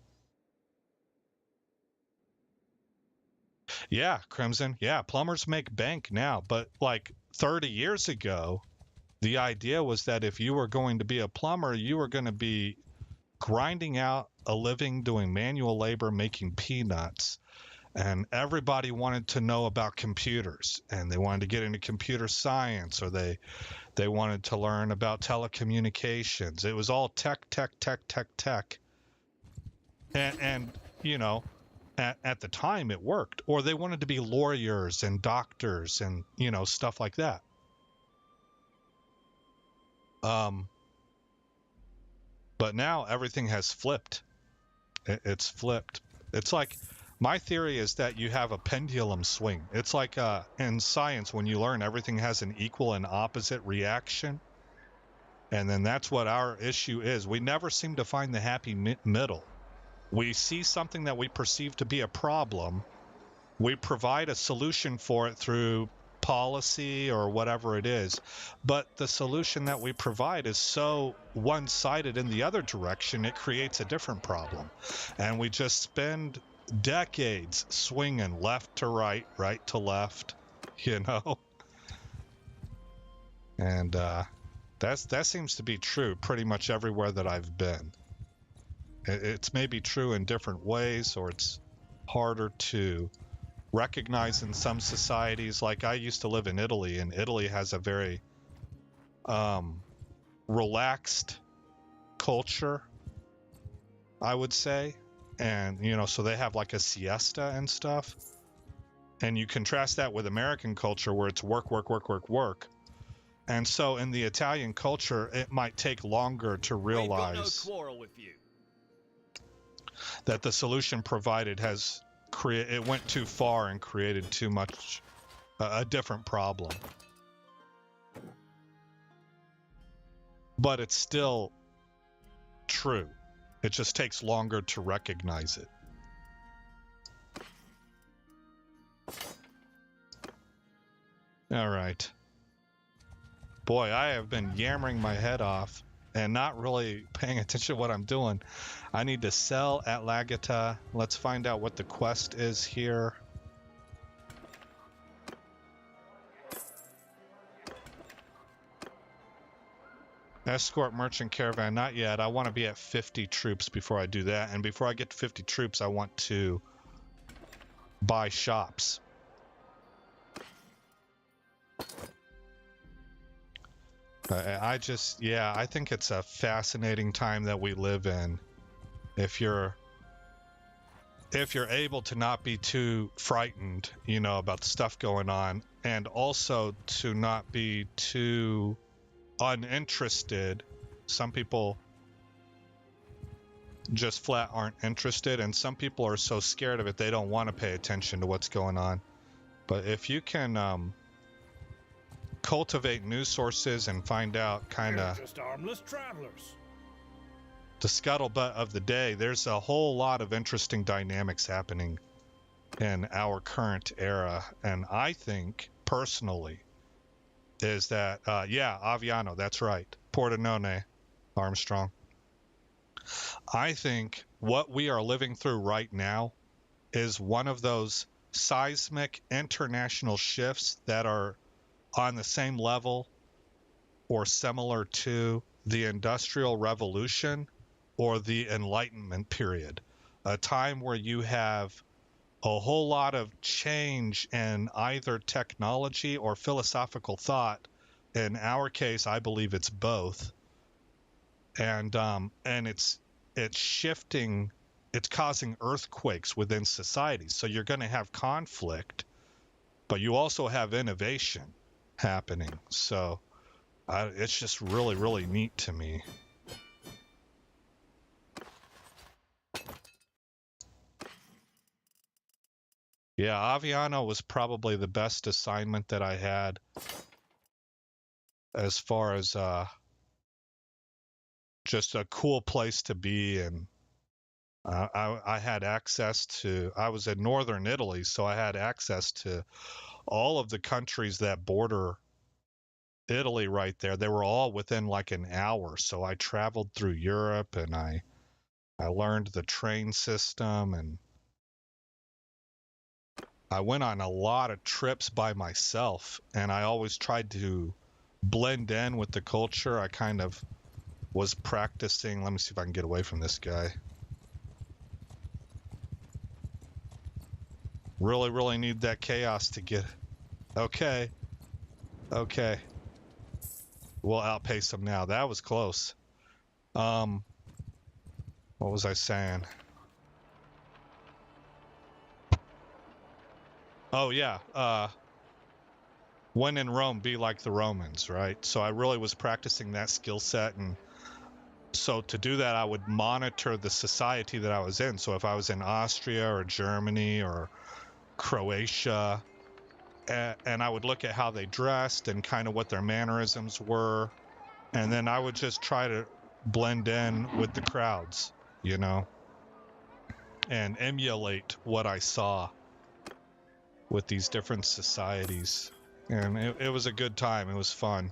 Yeah, Crimson. Yeah, plumbers make bank now, but like 30 years ago, the idea was that if you were going to be a plumber, you were going to be grinding out a living doing manual labor, making peanuts. And everybody wanted to know about computers, and they wanted to get into computer science, or they wanted to learn about telecommunications. It was all tech. And you know, at the time it worked. Or they wanted to be lawyers and doctors and, you know, stuff like that. But now everything has flipped. It's flipped. It's like, my theory is that you have a pendulum swing. It's like in science, when you learn everything has an equal and opposite reaction. And then that's what our issue is. We never seem to find the happy middle. We see something that we perceive to be a problem. We provide a solution for it through policy or whatever it is. But the solution that we provide is so one-sided in the other direction, it creates a different problem. And we just spend decades swinging left to right, right to left, you know? And that seems to be true pretty much everywhere that I've been. It's maybe true in different ways, or it's harder to recognize in some societies. Like I used to live in Italy, and Italy has a very relaxed culture, I would say. And, you know, so they have like a siesta and stuff. And you contrast that with American culture where it's work. And so in the Italian culture, it might take longer to realize We've got no quarrel with you. That the solution provided it went too far and created too much a different problem. But it's still true. It just takes longer to recognize it. All right. Boy, I have been yammering my head off and not really paying attention to what I'm doing. I need to sell at Lagata. Let's find out what the quest is here. Escort merchant caravan, not yet. I want to be at 50 troops before I do that. And before I get to 50 troops, I want to buy shops. I think it's a fascinating time that we live in. If you're able to not be too frightened, you know, about the stuff going on, and also to not be too uninterested. Some people just flat aren't interested, and some people are so scared of it they don't want to pay attention to what's going on. But if you can cultivate news sources and find out kind of just harmless travelers. The scuttlebutt of the day, there's a whole lot of interesting dynamics happening in our current era. And I think, personally, is that, Aviano, that's right. Pordenone, Armstrong. I think what we are living through right now is one of those seismic international shifts that are on the same level or similar to the Industrial Revolution or the Enlightenment period, a time where you have a whole lot of change in either technology or philosophical thought. In our case, I believe it's both. And it's shifting, it's causing earthquakes within societies. So you're going to have conflict, but you also have innovation happening. So it's just really, really neat to me. Yeah, Aviano was probably the best assignment that I had as far as just a cool place to be. And I had access to, I was in northern Italy, so I had access to all of the countries that border Italy right there. They were all within like an hour. So I traveled through Europe, and I learned the train system, and I went on a lot of trips by myself, and I always tried to blend in with the culture. I kind of was practicing. Let me see if I can get away from this guy. Really, really need that chaos to get. Okay. Okay. We'll outpace him now. That was close. What was I saying? Oh, yeah. When in Rome, be like the Romans, right? So I really was practicing that skill set. And so to do that, I would monitor the society that I was in. So if I was in Austria or Germany or Croatia, and I would look at how they dressed and kind of what their mannerisms were. And then I would just try to blend in with the crowds, you know, and emulate what I saw with these different societies. And it was a good time. It was fun.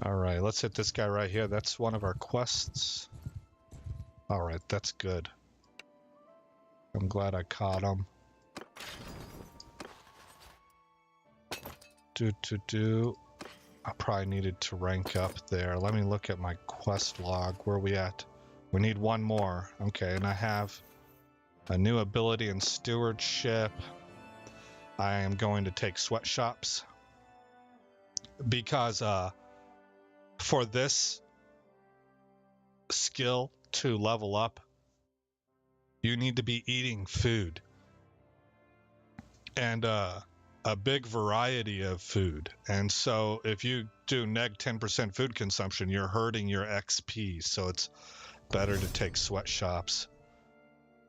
All right, let's hit this guy right here. That's one of our quests. All right, that's good. I'm glad I caught him. I probably needed to rank up there. Let me look at my quest log. Where are we at? We need one more. Okay, and I have a new ability in stewardship. I am going to take sweatshops because for this skill to level up, you need to be eating food, and a big variety of food. And so if you do neg 10% food consumption, you're hurting your XP. So it's better to take sweatshops.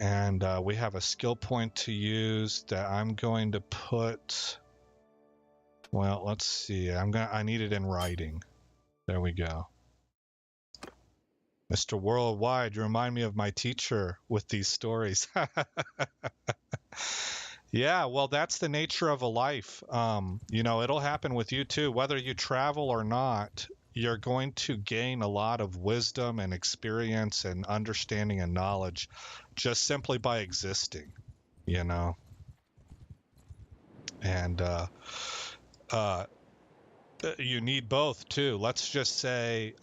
And we have a skill point to use that I'm going to put. Well, let's see. I need it in writing. There we go. Mr. Worldwide, you remind me of my teacher with these stories. Yeah, well, that's the nature of a life. You know, it'll happen with you too. Whether you travel or not, you're going to gain a lot of wisdom and experience and understanding and knowledge just simply by existing, you know. And you need both too. Let's just say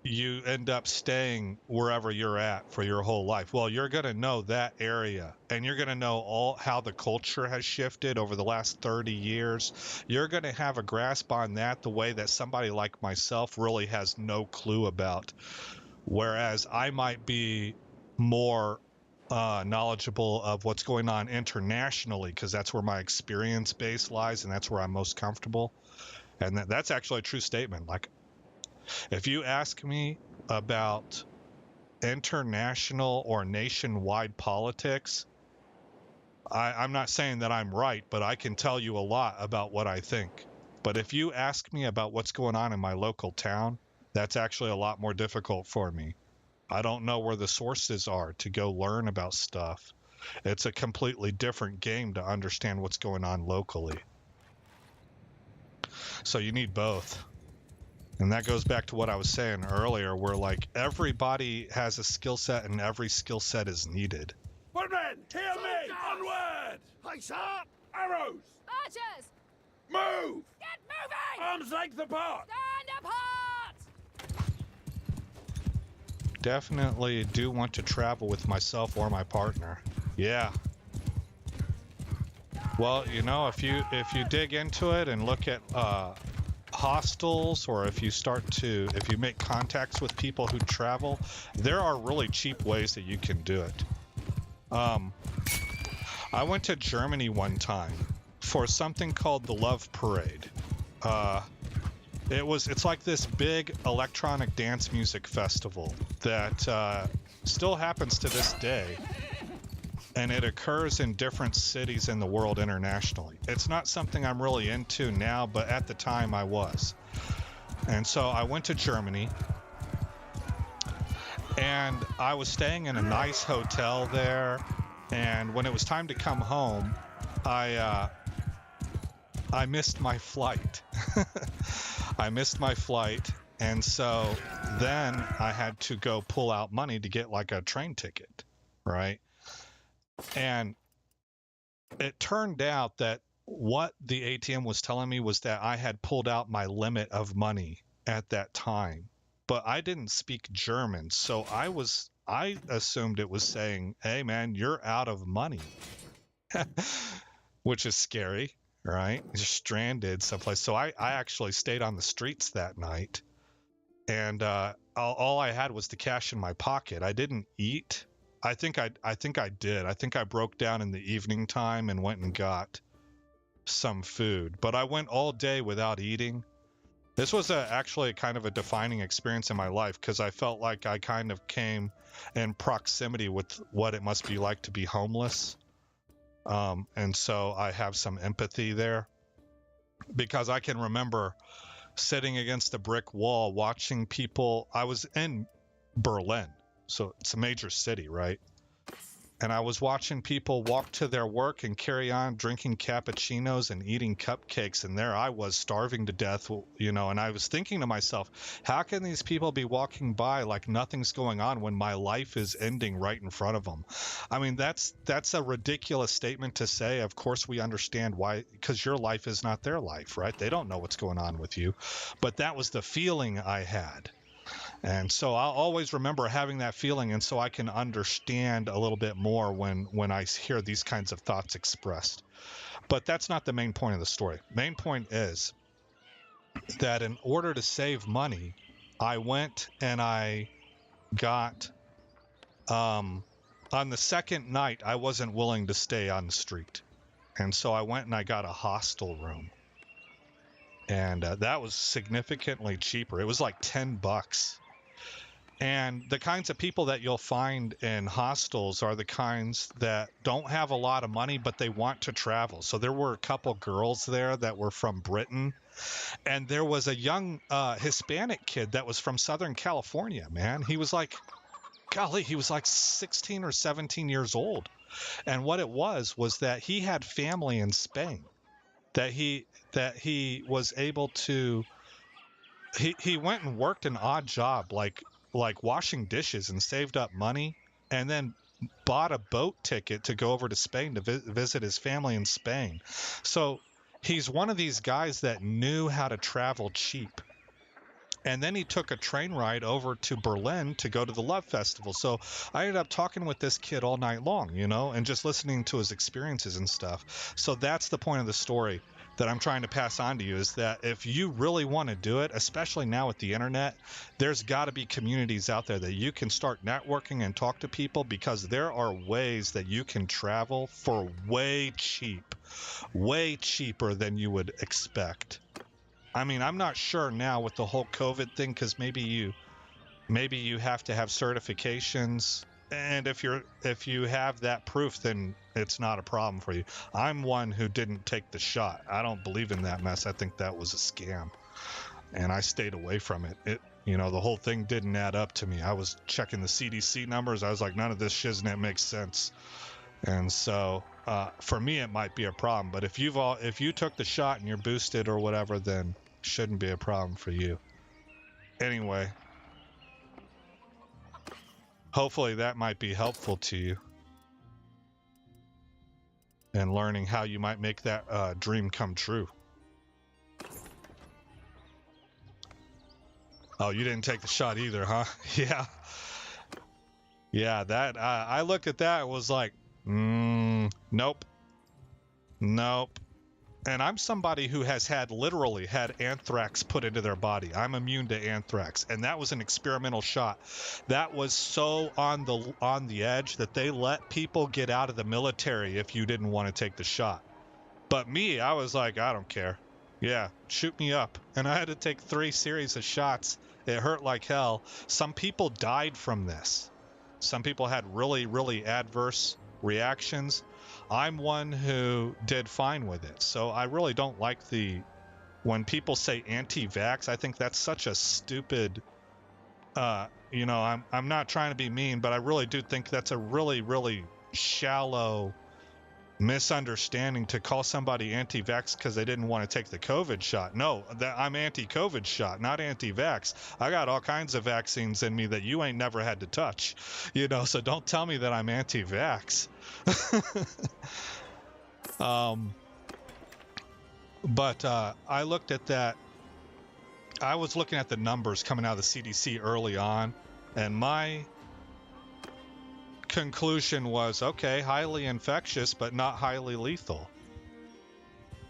you end up staying wherever you're at for your whole life. Well, you're going to know that area, and you're going to know all how the culture has shifted over the last 30 years. You're going to have a grasp on that the way that somebody like myself really has no clue about. Whereas I might be more knowledgeable of what's going on internationally, because that's where my experience base lies, and that's where I'm most comfortable. And that's actually a true statement. Like, if you ask me about international or nationwide politics, I'm not saying that I'm right, but I can tell you a lot about what I think. But if you ask me about what's going on in my local town, that's actually a lot more difficult for me. I don't know where the sources are to go learn about stuff. It's a completely different game to understand what's going on locally. So you need both. And that goes back to what I was saying earlier, where like everybody has a skill set and every skill set is needed. Footmen, hear me! Onward! Hi, sir! Arrows! Archers! Move! Get Moving! Arms length apart! Stand apart! Definitely do want to travel with myself or my partner. Yeah. Well, you know, if you dig into it and look at hostels, or if you make contacts with people who travel, there are really cheap ways that you can do it. I went to Germany one time for something called the Love Parade. It's like this big electronic dance music festival that still happens to this day, and it occurs in different cities in the world internationally. It's not something I'm really into now, but at the time I was. And so I went to Germany, and I was staying in a nice hotel there, and when it was time to come home, I missed my flight. I missed my flight, and so then I had to go pull out money to get like a train ticket, right? And it turned out that what the ATM was telling me was that I had pulled out my limit of money at that time, but I didn't speak German, so I assumed it was saying, "Hey man, you're out of money," which is scary, right? You're stranded someplace. So I actually stayed on the streets that night, and all I had was the cash in my pocket. I didn't eat. I think I did. I think I broke down in the evening time and went and got some food, but I went all day without eating. This was actually kind of a defining experience in my life, because I felt like I kind of came in proximity with what it must be like to be homeless. And so I have some empathy there, because I can remember sitting against a brick wall watching people. I was in Berlin, so it's a major city, right? And I was watching people walk to their work and carry on drinking cappuccinos and eating cupcakes, and there I was starving to death, you know, and I was thinking to myself, how can these people be walking by like nothing's going on when my life is ending right in front of them? I mean, that's a ridiculous statement to say. Of course we understand why, because your life is not their life, right? They don't know what's going on with you. But that was the feeling I had. And so I'll always remember having that feeling, and so I can understand a little bit more when I hear these kinds of thoughts expressed. But that's not the main point of the story. Main point is that in order to save money, I went and I got, on the second night, I wasn't willing to stay on the street. And so I went and I got a hostel room. And that was significantly cheaper. It was like $10. And the kinds of people that you'll find in hostels are the kinds that don't have a lot of money, but they want to travel. So there were a couple girls there that were from Britain, and there was a young Hispanic kid that was from Southern California, man. He was like, golly, he was like 16 or 17 years old. And what it was that he had family in Spain, that he was able to, he went and worked an odd job, like washing dishes, and saved up money, and then bought a boat ticket to go over to Spain to visit his family in Spain. So he's one of these guys that knew how to travel cheap. And then he took a train ride over to Berlin to go to the Love Festival. So I ended up talking with this kid all night long, you know, and just listening to his experiences and stuff. So that's the point of the story that I'm trying to pass on to you, is that if you really want to do it, especially now with the internet, there's got to be communities out there that you can start networking and talk to people, because there are ways that you can travel for way cheaper than you would expect. I mean, I'm not sure now with the whole COVID thing, because maybe you have to have certifications, and if you have that proof, then it's not a problem for you. I'm one who didn't take the shot. I don't believe in that mess. I think that was a scam, and I stayed away from it. You know, the whole thing didn't add up to me. I was checking the CDC numbers. I was like, none of this shiznit makes sense. And so for me, it might be a problem. But if you took the shot and you're boosted or whatever, then shouldn't be a problem for you. Anyway, hopefully that might be helpful to you in learning how you might make that dream come true. Oh, you didn't take the shot either, huh? Yeah. Yeah, that I looked at that and was like, nope. Nope. And I'm somebody who has literally had anthrax put into their body. I'm immune to anthrax, and that was an experimental shot. That was so on the edge that they let people get out of the military if you didn't want to take the shot. But me, I was like, I don't care. Yeah, shoot me up. And I had to take 3 series of shots. It hurt like hell. Some people died from this. Some people had really, really adverse reactions. I'm one who did fine with it. So I really don't like when people say anti-vax. I think that's such a stupid, I'm not trying to be mean, but I really do think that's a really, really shallow misunderstanding to call somebody anti-vax because they didn't want to take the COVID shot. No, I'm anti-COVID shot, not anti-vax. I got all kinds of vaccines in me that you ain't never had to touch, so don't tell me that I'm anti-vax. But I looked at that. I was looking at the numbers coming out of the CDC early on, and my conclusion was, okay, highly infectious, but not highly lethal.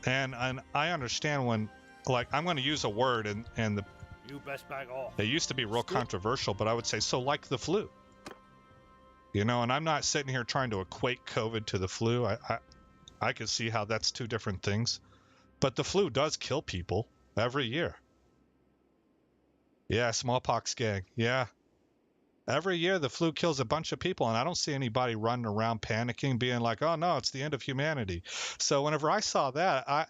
And I understand when, like, I'm going to use a word, and You best back off. It used to be real controversial, but I would say, so like the flu. And I'm not sitting here trying to equate COVID to the flu. I could see how that's 2 different things. But the flu does kill people every year. Yeah, smallpox gang. Yeah. Every year the flu kills a bunch of people, and I don't see anybody running around panicking, being like, oh no, it's the end of humanity. So whenever I saw that, I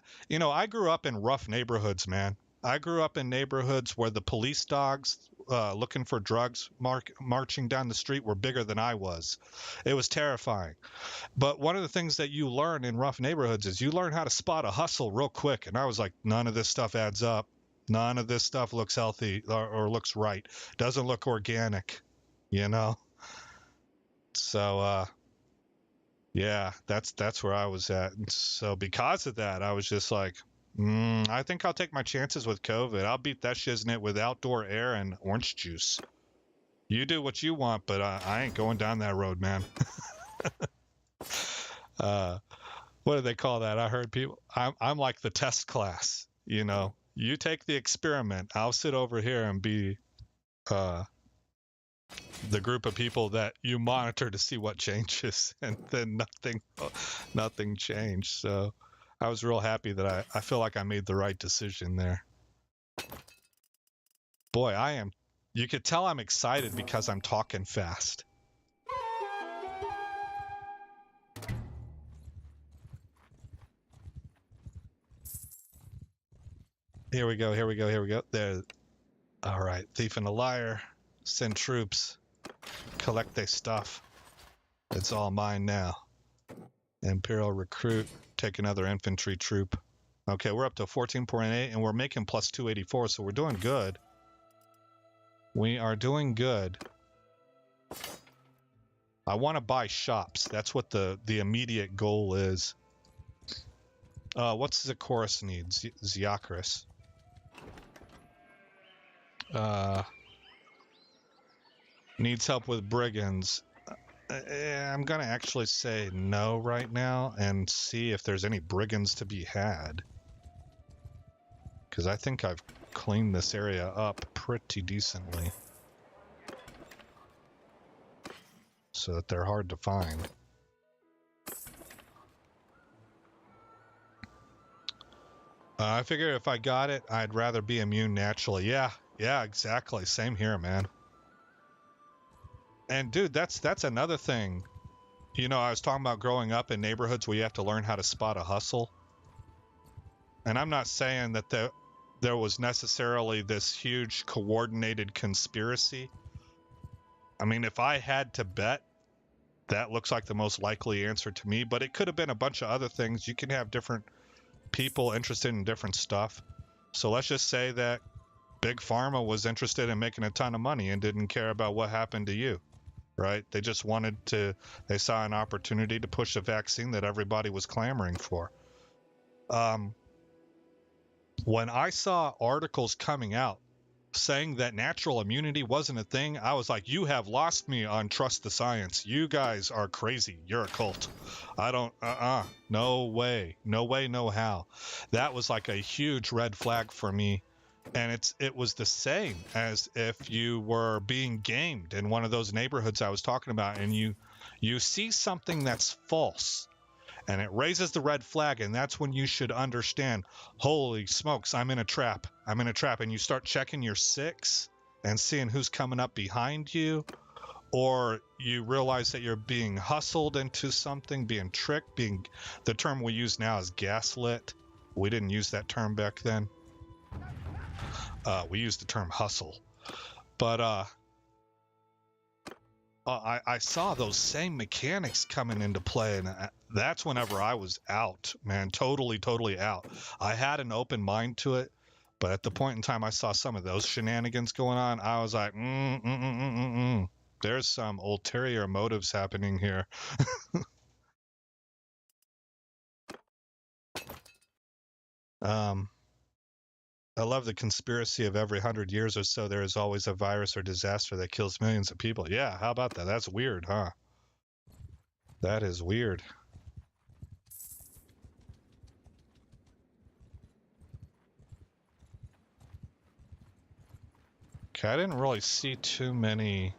grew up in rough neighborhoods, man. I grew up in neighborhoods where the police dogs looking for drugs marching down the street were bigger than I was. It was terrifying. But one of the things that you learn in rough neighborhoods is you learn how to spot a hustle real quick. And I was like, none of this stuff adds up. None of this stuff looks healthy or looks right. Doesn't look organic. So yeah, that's where I was at. And so because of that, I was just like, I think I'll take my chances with COVID. I'll beat that shiznit with outdoor air and orange juice. You do what you want, but I ain't going down that road, man. What do they call that? I heard people, I'm like the test class, you take the experiment. I'll sit over here and be the group of people that you monitor to see what changes, and then nothing changed. So I was real happy that I feel like I made the right decision there. Boy, you could tell I'm excited because I'm talking fast. Here we go. There. All right, thief and a liar. Send troops. Collect their stuff. It's all mine now. Imperial recruit. Take another infantry troop. Okay, we're up to 14.8, and we're making plus 284, so we're doing good. We are doing good. I want to buy shops. That's what the immediate goal is. What's Zakoris need? Ziakris. Needs help with brigands. I'm gonna actually say no right now and see if there's any brigands to be had. Because I think I've cleaned this area up pretty decently. So that they're hard to find. I figure if I got it, I'd rather be immune naturally. Yeah, exactly. Same here, man. And dude, that's another thing. I was talking about growing up in neighborhoods where you have to learn how to spot a hustle. And I'm not saying that there was necessarily this huge coordinated conspiracy. I mean, if I had to bet, that looks like the most likely answer to me, but it could have been a bunch of other things. You can have different people interested in different stuff. So let's just say that Big Pharma was interested in making a ton of money and didn't care about what happened to you, right? They just they saw an opportunity to push a vaccine that everybody was clamoring for. When I saw articles coming out saying that natural immunity wasn't a thing, I was like, you have lost me on trust the science. You guys are crazy. You're a cult. I don't, no way, no how. That was like a huge red flag for me. And it was the same as if you were being gamed in one of those neighborhoods I was talking about, and you see something that's false, and it raises the red flag, and that's when you should understand, holy smokes, I'm in a trap, and you start checking your six and seeing who's coming up behind you, or you realize that you're being hustled into something, being tricked, the term we use now is gaslit. We didn't use that term back then. We used the term hustle. But I saw those same mechanics coming into play, and that's whenever I was out, man, totally out. I had an open mind to it, but at the point in time I saw some of those shenanigans going on, I was like, there's some ulterior motives happening here. I love the conspiracy of every 100 years or so there is always a virus or disaster that kills millions of people. Yeah, how about that? That's weird, huh? That is weird. Okay, I didn't really see too many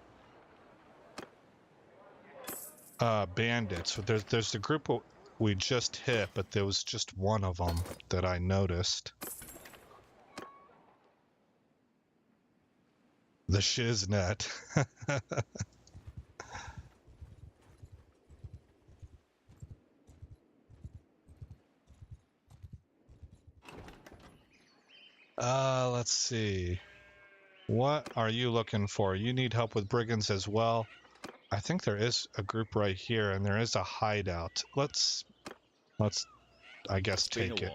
bandits. There's the group we just hit, but there was just one of them that I noticed. The shiznet. Let's see. What are you looking for? You need help with brigands as well. I think there is a group right here, and there is a hideout. Let's I guess take it.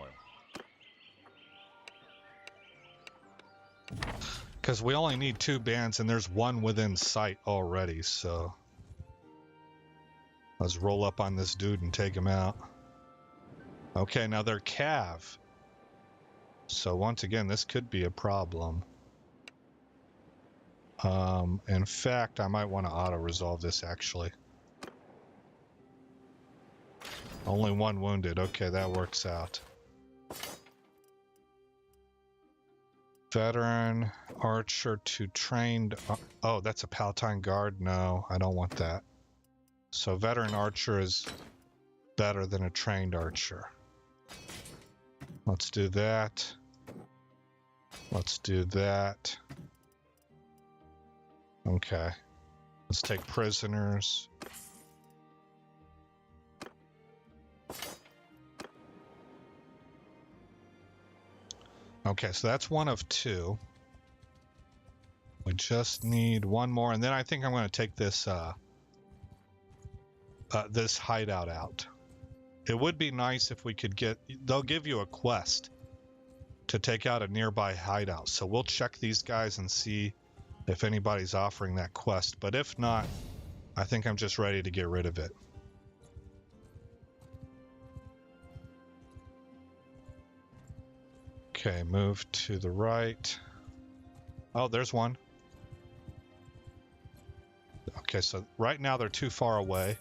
Because we only need 2 bands, and there's one within sight already, so let's roll up on this dude and take him out. Okay, now they're Cav. So once again, this could be a problem. In fact, I might want to auto-resolve this, actually. Only 1 wounded. Okay, that works out. Veteran archer to trained. Oh, that's a Palatine guard. No, I don't want that. So veteran archer is better than a trained archer. Let's do that. Let's do that. Okay. Let's take prisoners. Okay, so that's 1 of 2. We just need 1 more, and then I think I'm going to take this this hideout out. It would be nice if we could get. They'll give you a quest to take out a nearby hideout, so we'll check these guys and see if anybody's offering that quest. But if not, I think I'm just ready to get rid of it. Okay, move to the right. Oh, there's one. Okay, so right now they're too far away.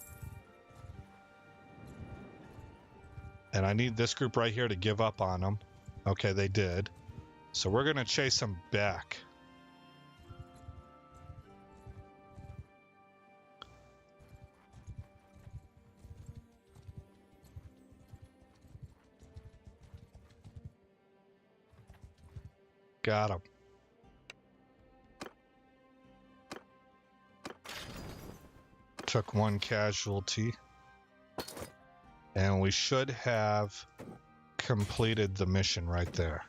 And I need this group right here to give up on them. Okay, they did. So we're going to chase them back. Got him. Took 1 casualty. And we should have completed the mission right there.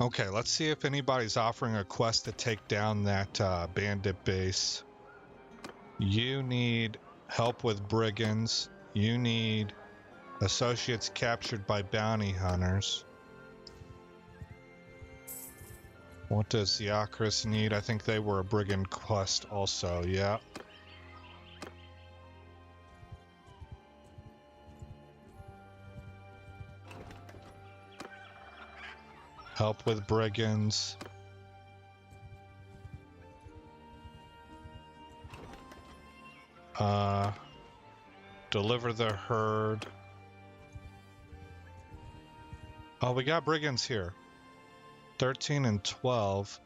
Okay, let's see if anybody's offering a quest to take down that bandit base. You need help with brigands. You need associates captured by bounty hunters. What does Theocris need? I think they were a brigand quest also, yeah. Help with brigands. Deliver the herd. Oh, we got brigands here. 13 and 12.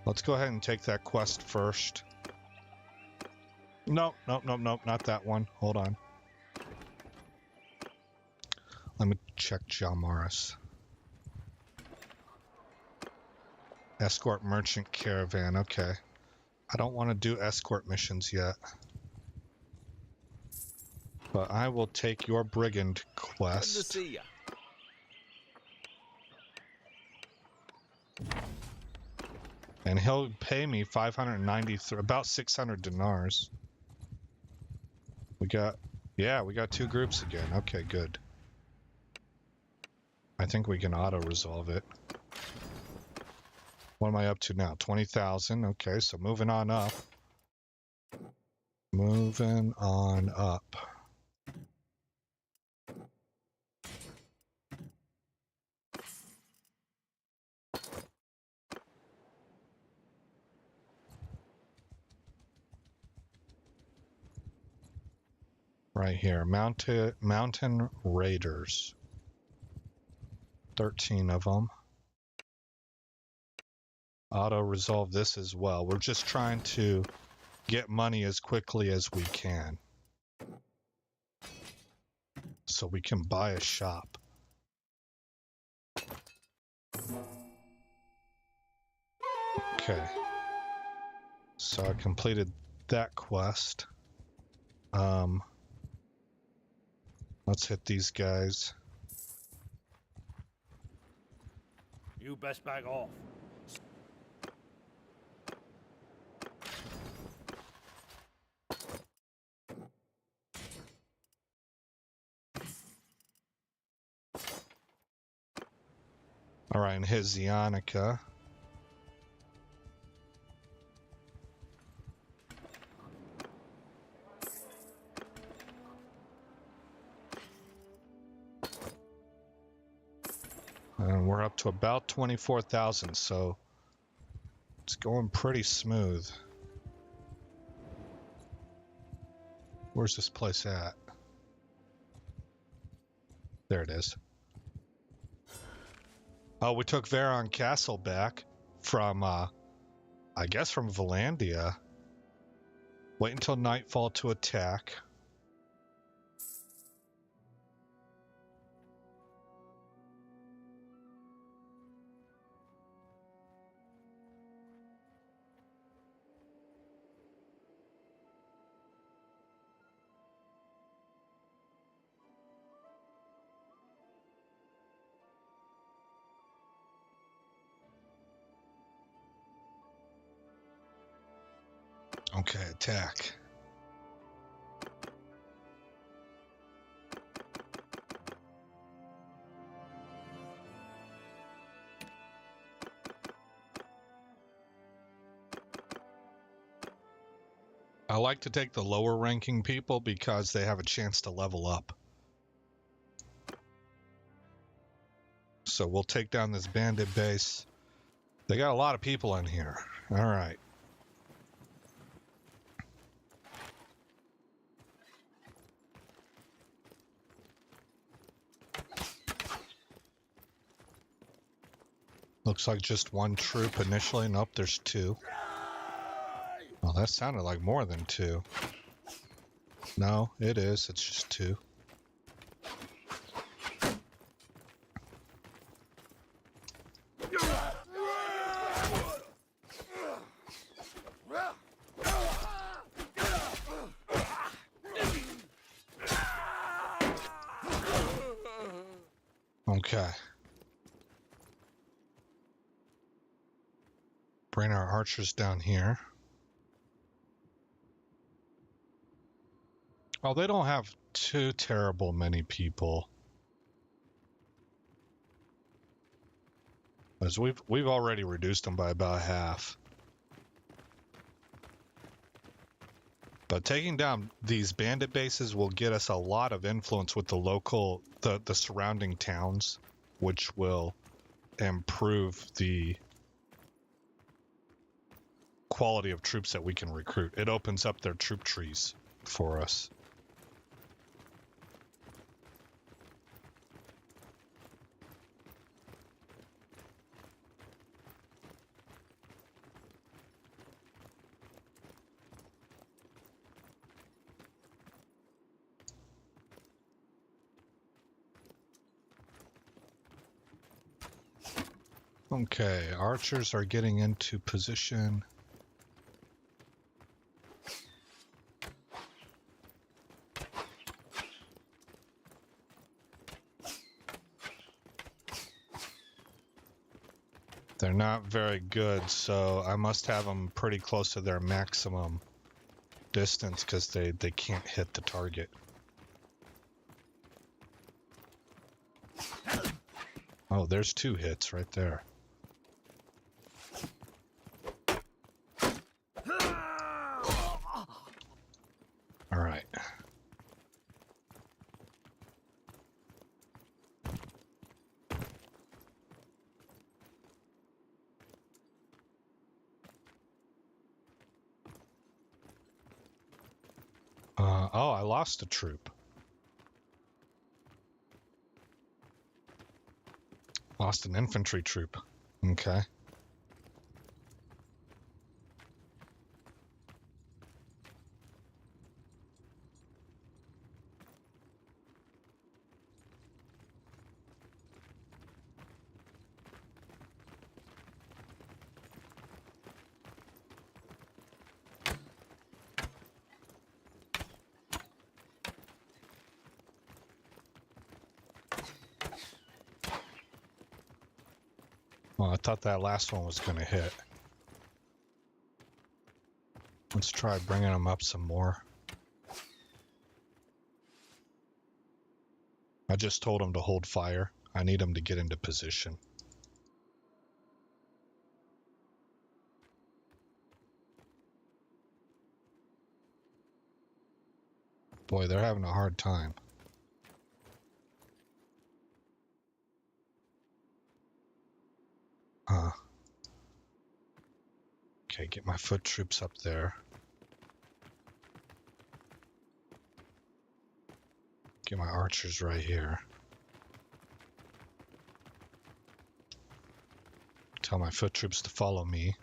Let's go ahead and take that quest first. Nope, not that one. Hold on. Let me check John Morris. Escort merchant caravan, okay. I don't want to do escort missions yet. But I will take your brigand quest. Good to see ya. And he'll pay me 593, about 600 dinars. We got 2 groups again. Okay, good. I think we can auto-resolve it. What am I up to now? 20,000. Okay, so moving on up. Moving on up. Right here, mountain raiders. 13 of them. Auto-resolve this as well. We're just trying to get money as quickly as we can. So we can buy a shop. Okay. So I completed that quest. Let's hit these guys. You best back off. All right, and hit Zionica. And we're up to about 24,000, so it's going pretty smooth. Where's this place at? There it is. Oh, we took Veron Castle back from, I guess from Valandia. Wait until nightfall to attack. Okay, attack. I like to take the lower ranking people because they have a chance to level up. So we'll take down this bandit base. They got a lot of people in here. All right. Looks like just one troop initially. Nope, there's 2. Oh, that sounded like more than 2. No, it is. It's just 2. Okay. Bring our archers down here. Oh, they don't have too terrible many people. As we've already reduced them by about half. But taking down these bandit bases will get us a lot of influence with the local, the surrounding towns, which will improve the quality of troops that we can recruit. It opens up their troop trees for us. Okay, archers are getting into position. They're not very good, so I must have them pretty close to their maximum distance because they can't hit the target. Oh, there's 2 hits right there. All right. Oh, I lost a troop. Lost an infantry troop. Okay. Well, I thought that last one was going to hit. Let's try bringing them up some more. I just told them to hold fire. I need them to get into position. Boy, they're having a hard time. Okay, get my foot troops up there. Get my archers right here. Tell my foot troops to follow me.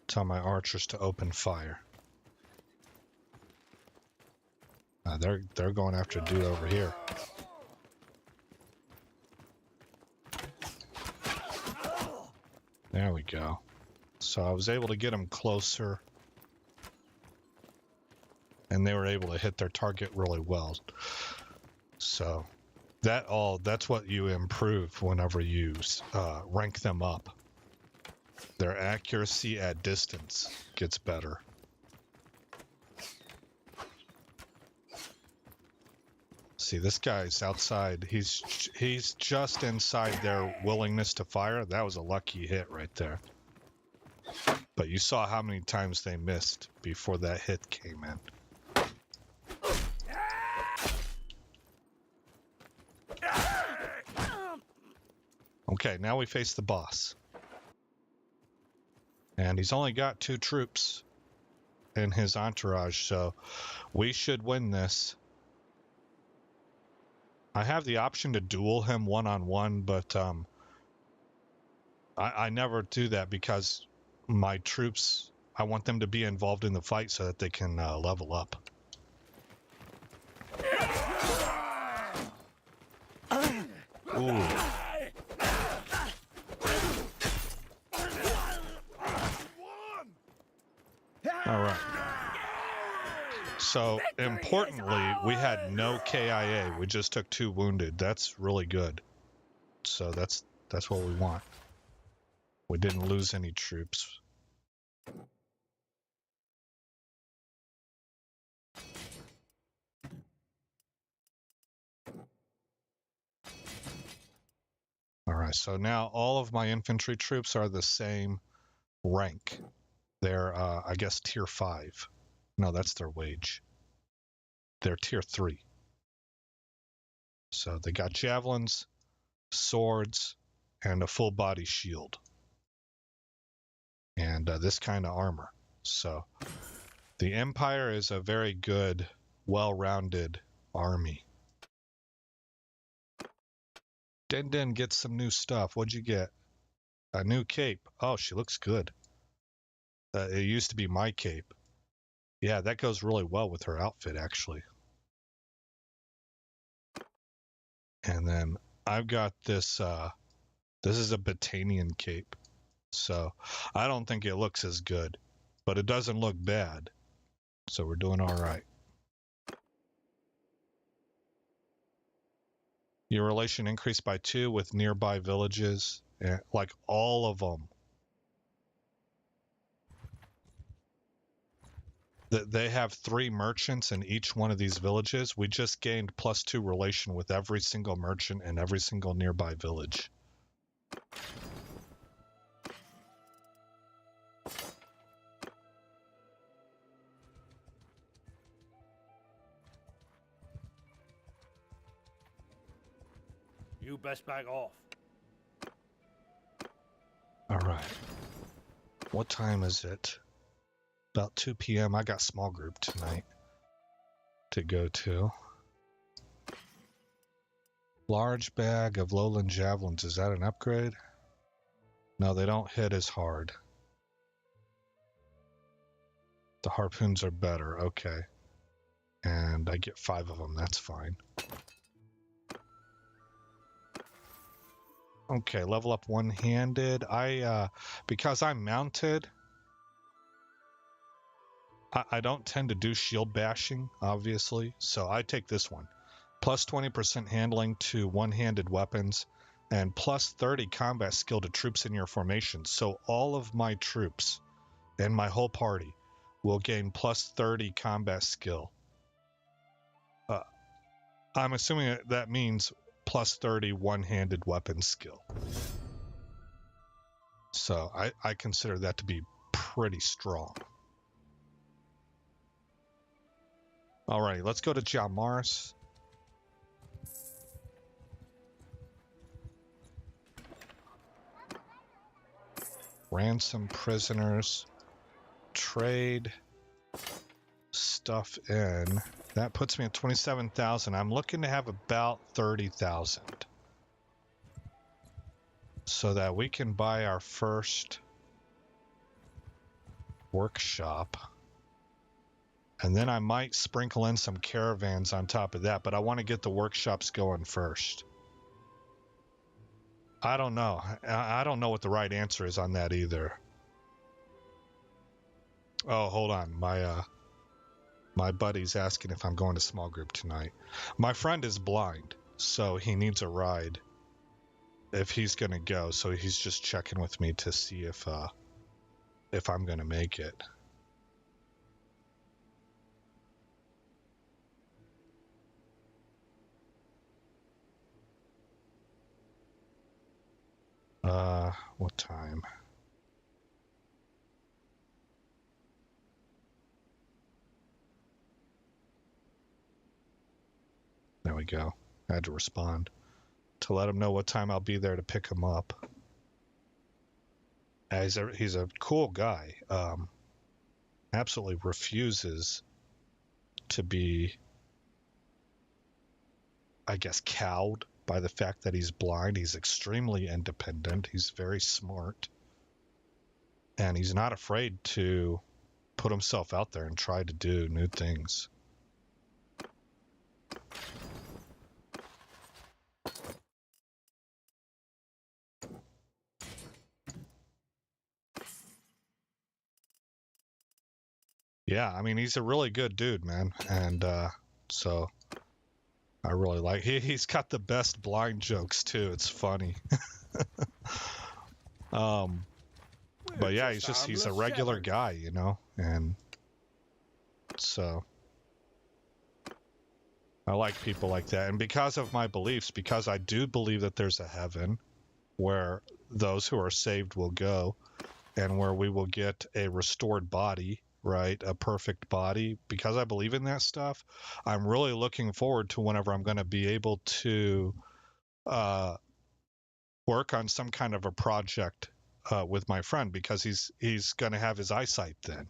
Tell my archers to open fire. They're going after a dude over here. There we go. So I was able to get them closer. And they were able to hit their target really well. So that's what you improve whenever you rank them up. Their accuracy at distance gets better. See, this guy's outside. He's just inside their willingness to fire. That was a lucky hit right there. But you saw how many times they missed before that hit came in. Okay, now we face the boss. And he's only got 2 troops in his entourage, so we should win this. I have the option to duel him one-on-one, but I never do that because my troops, I want them to be involved in the fight so that they can level up. Ooh. All right. So, importantly, we had no KIA. We just took 2 wounded. That's really good. So that's what we want. We didn't lose any troops. right, so now all of my infantry troops are the same rank. They're, I guess, tier 5. No, that's their wage. They're tier 3. So they got javelins, swords, and a full body shield. And this kind of armor. So the Empire is a very good, well-rounded army. Den gets some new stuff. What'd you get? A new cape. Oh, she looks good. It used to be my cape. Yeah, that goes really well with her outfit, actually. And then I've got this, this is a Batanian cape. So I don't think it looks as good, but it doesn't look bad. So we're doing all right. Your relation increased by 2 with nearby villages, like all of them. They have 3 merchants in each one of these villages. We just gained +2 relation with every single merchant and every single nearby village. You best back off. All right. What time is it? About 2 p.m. I got small group tonight to go to. Large bag of lowland javelins. Is that an upgrade? No, they don't hit as hard. The harpoons are better. Okay. And I get 5 of them. That's fine. Okay, level up one-handed. Because I'm mounted, I don't tend to do shield bashing, obviously, so I take this one. Plus 20% handling to one-handed weapons, and plus 30 combat skill to troops in your formation. So all of my troops and my whole party will gain plus 30 combat skill. I'm assuming that means plus 30 one-handed weapon skill. So I consider that to be pretty strong. Alrighty, let's go to Jalmaris. Ransom prisoners. Trade stuff in. That puts me at 27,000. I'm looking to have about 30,000. So that we can buy our first workshop. And then I might sprinkle in some caravans on top of that, but I want to get the workshops going first. I don't know. I don't know what the right answer is on that either. Oh, hold on. My buddy's asking if I'm going to small group tonight. My friend is blind, so he needs a ride if he's going to go. So he's just checking with me to see if I'm going to make it. What time? There we go. I had to respond to let him know what time I'll be there to pick him up. He's a cool guy. Absolutely refuses to be, I guess, cowed by the fact that he's blind. He's extremely independent. He's very smart. And he's not afraid to put himself out there and try to do new things. Yeah, I mean, he's a really good dude, man. And so I really like he's got the best blind jokes too. It's funny. But yeah, he's a regular guy, you know, and so I like people like that. And because of my beliefs, because I do believe that there's a heaven where those who are saved will go, and where we will get a restored body, right? A perfect body. Because I believe in that stuff, I'm really looking forward to whenever I'm going to be able to work on some kind of a project with my friend, because he's going to have his eyesight then.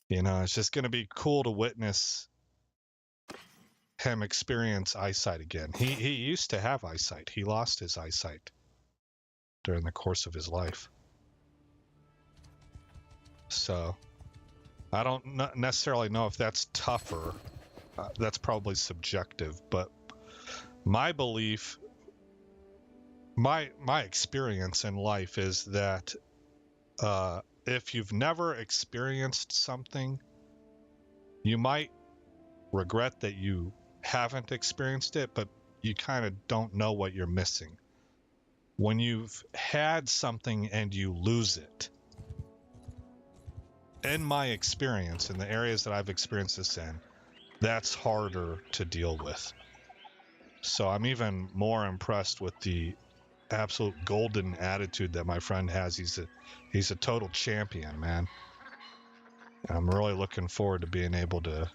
You know, it's just going to be cool to witness him experience eyesight again. He used to have eyesight. He lost his eyesight during the course of his life. So I don't necessarily know if that's tougher. That's probably subjective, but my belief, my experience in life is that if you've never experienced something, you might regret that you haven't experienced it, but you kind of don't know what you're missing. When you've had something and you lose it, in my experience, in the areas that I've experienced this in, that's harder to deal with. So I'm even more impressed with the absolute golden attitude that my friend has. He's a total champion, man. I'm really looking forward to being able to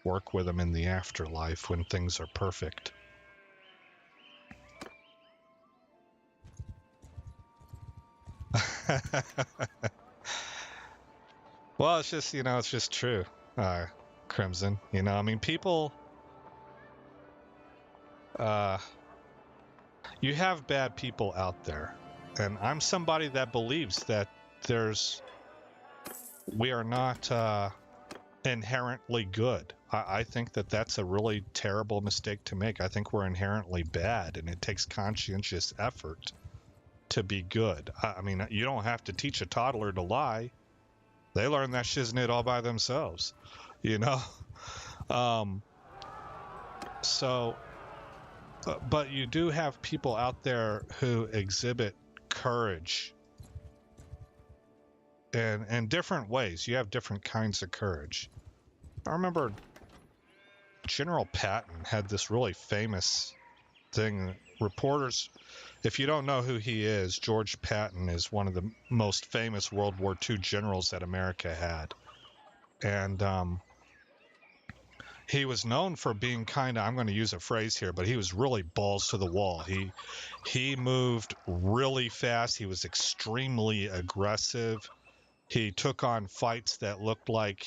work with him in the afterlife when things are perfect. Well, it's just, it's just true, Crimson. I mean, people, you have bad people out there, and I'm somebody that believes that we are not inherently good. I think that that's a really terrible mistake to make. I think we're inherently bad, and it takes conscientious effort to be good. I mean, you don't have to teach a toddler to lie. They learn that shiznit all by themselves, but you do have people out there who exhibit courage in different ways. You have different kinds of courage. I remember General Patton had this really famous thing. Reporters, if you don't know who he is, George Patton is one of the most famous World War II generals that America had. And he was known for being kind of, I'm going to use a phrase here, but he was really balls to the wall. He moved really fast. He was extremely aggressive. He took on fights that looked like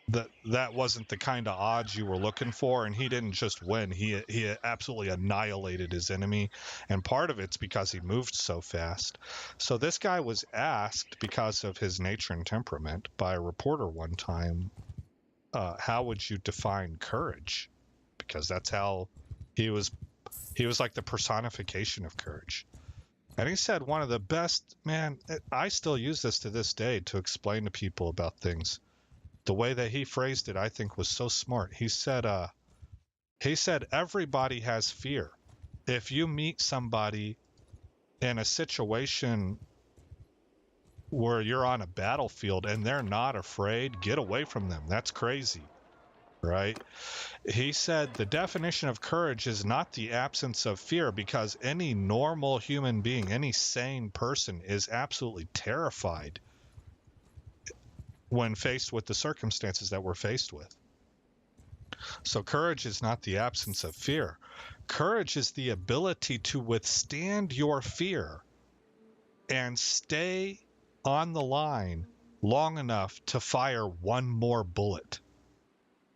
that wasn't the kind of odds you were looking for, and he didn't just win. He absolutely annihilated his enemy, and part of it's because he moved so fast. So this guy was asked, because of his nature and temperament, by a reporter one time, how would you define courage? Because that's how he was like the personification of courage. And he said one of the best, man, I still use this to this day to explain to people about things. The way that he phrased it, I think, was so smart. He said everybody has fear. If you meet somebody in a situation where you're on a battlefield and they're not afraid, get away from them. That's crazy, right? He said the definition of courage is not the absence of fear, because any normal human being, any sane person, is absolutely terrified when faced with the circumstances that we're faced with. So courage is not the absence of fear. Courage is the ability to withstand your fear and stay on the line long enough to fire one more bullet.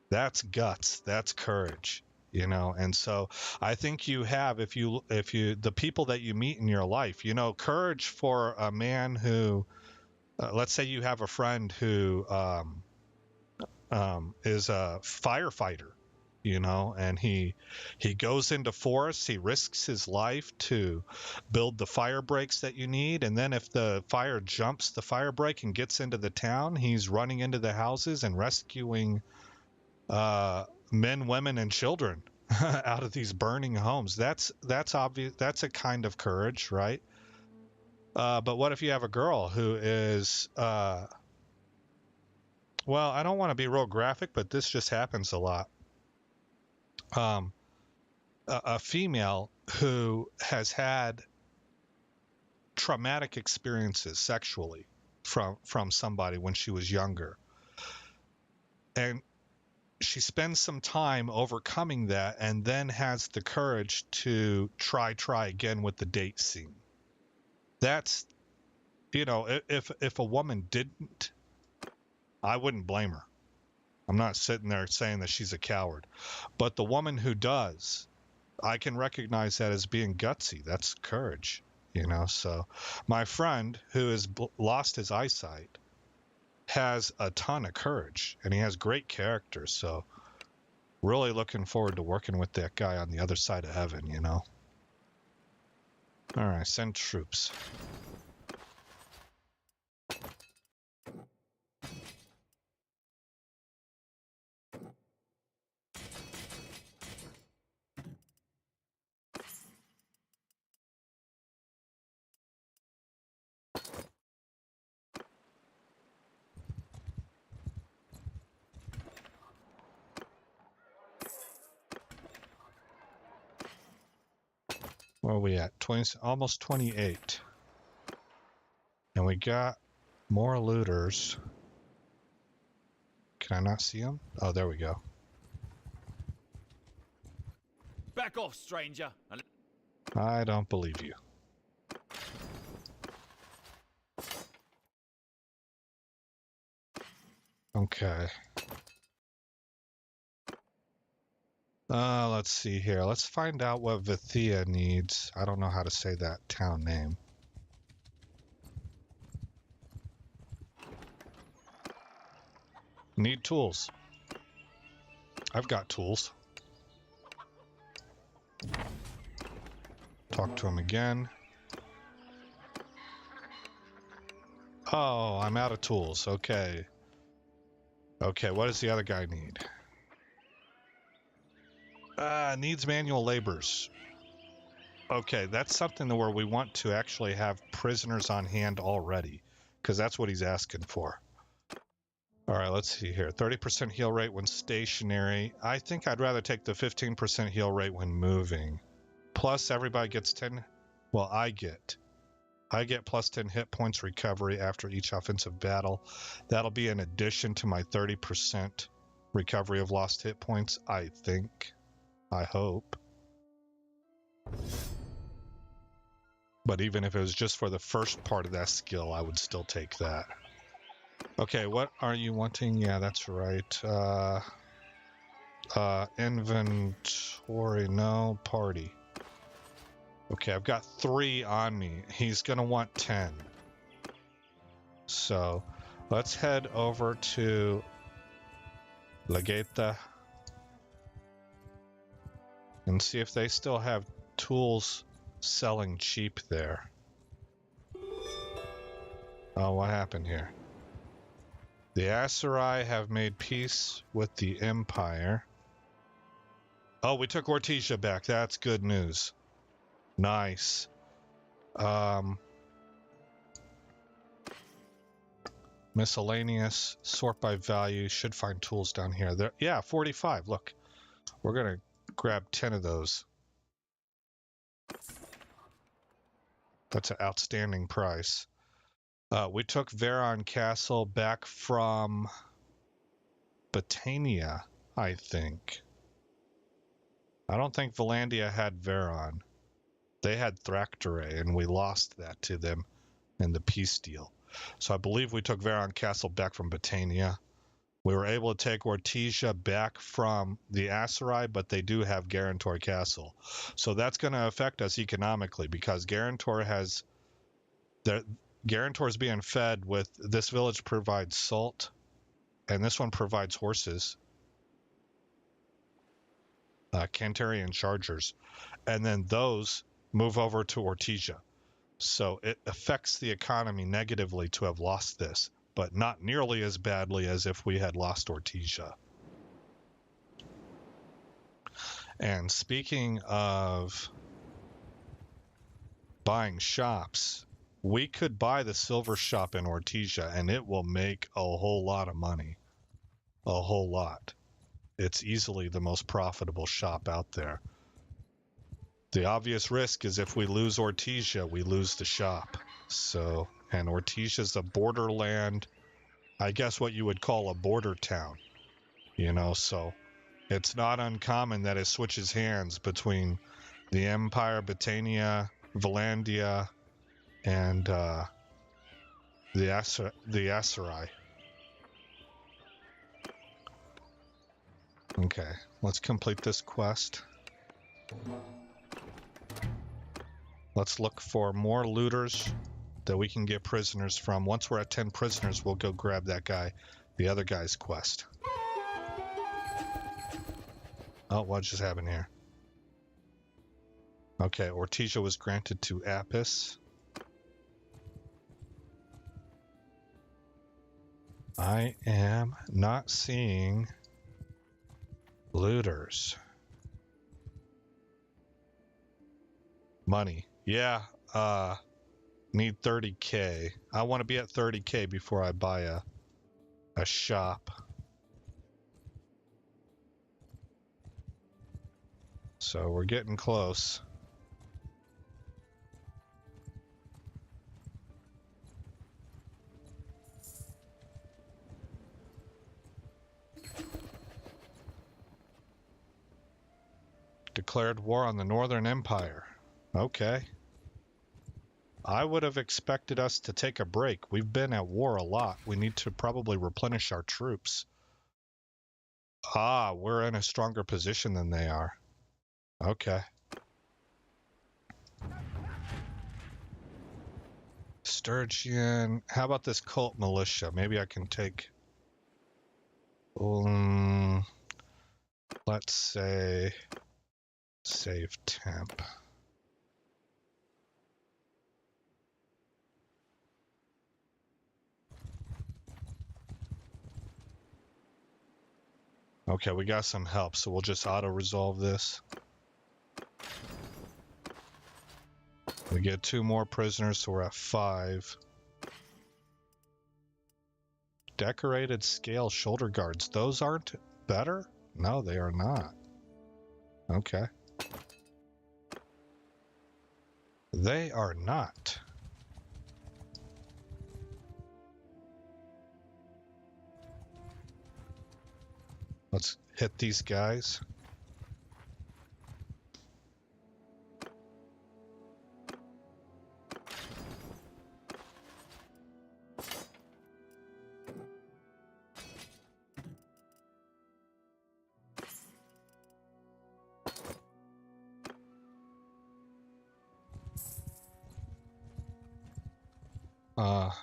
That's guts. That's courage, And so I think you have, if you the people that you meet in your life, courage for a man who, let's say you have a friend who is a firefighter, and he goes into forests, he risks his life to build the fire breaks that you need, and then if the fire jumps the fire break and gets into the town, he's running into the houses and rescuing men, women, and children out of these burning homes. That's obvious. That's a kind of courage, right? But what if you have a girl who is, well, I don't want to be real graphic, but this just happens a lot. A female who has had traumatic experiences sexually from somebody when she was younger. And she spends some time overcoming that and then has the courage to try again with the date scene. That's, if a woman didn't, I wouldn't blame her. I'm not sitting there saying that she's a coward. But the woman who does, I can recognize that as being gutsy. That's courage, So my friend who has lost his eyesight has a ton of courage, and he has great character. So really looking forward to working with that guy on the other side of heaven, All right, send troops. Where are we at? 20, almost 28. And we got more looters. Can I not see them? Oh, there we go. Back off, stranger. I don't believe you. Okay. Let's see here. Let's find out what Vithia needs. I don't know how to say that town name. Need tools. I've got tools. Talk to him again. Oh, I'm out of tools. Okay. Okay, what does the other guy need? Needs manual laborers. Okay, that's something where we want to actually have prisoners on hand already, because that's what he's asking for. All right, let's see here. 30% heal rate when stationary. I think I'd rather take the 15% heal rate when moving. Plus, everybody gets 10. Well, I get plus 10 hit points recovery after each offensive battle. That'll be in addition to my 30% recovery of lost hit points, I think. I hope. But even if it was just for the first part of that skill, I would still take that. Okay, what are you wanting? Yeah, that's right. Inventory, no, party. Okay, I've got 3 on me. He's gonna want 10. So, let's head over to Legata and see if they still have tools selling cheap there. Oh, what happened here? The Aserai have made peace with the Empire. Oh, we took Ortesia back. That's good news. Nice. Miscellaneous, sort by value, should find tools down here. There, yeah, 45. Look, we're gonna grab 10 of those. That's an outstanding price. We took Veron Castle back from Botania, I think. I don't think Valandia had Veron. They had Thractore, and we lost that to them in the peace deal. So I believe we took Veron Castle back from Botania. We were able to take Ortesia back from the Aserai, but they do have Garantor Castle. So that's going to affect us economically because Garantor has... Garantor is being fed with... This village provides salt, and this one provides horses. Cantarian chargers. And then those move over to Ortesia. So it affects the economy negatively to have lost this, but not nearly as badly as if we had lost Ortesia. And speaking of buying shops, we could buy the silver shop in Ortesia and it will make a whole lot of money. A whole lot. It's easily the most profitable shop out there. The obvious risk is if we lose Ortesia, we lose the shop. So, and Ortesia's a borderland, I guess what you would call a border town. You know, so it's not uncommon that it switches hands between the Empire, Britannia, Valandia, and the Aserai. Okay, let's complete this quest. Let's look for more looters that we can get prisoners from. Once we're at 10 prisoners, we'll go grab that guy, the other guy's quest. Oh, what just happened here? Okay, Ortesia was granted to Apis. I am not seeing looters. Money. Yeah, need 30k. I want to be at 30k before I buy a shop. So we're getting close. Declared war on the Northern Empire. Okay. I would have expected us to take a break. We've been at war a lot. We need to probably replenish our troops. Ah, we're in a stronger position than they are. Okay. Sturgeon. How about this cult militia? Maybe I can take... let's say... Save temp. Okay, we got some help, so we'll just auto-resolve this. We get 2 more prisoners, so we're at 5. Decorated scale shoulder guards. Those aren't better? No, they are not. Okay. They are not. Let's hit these guys.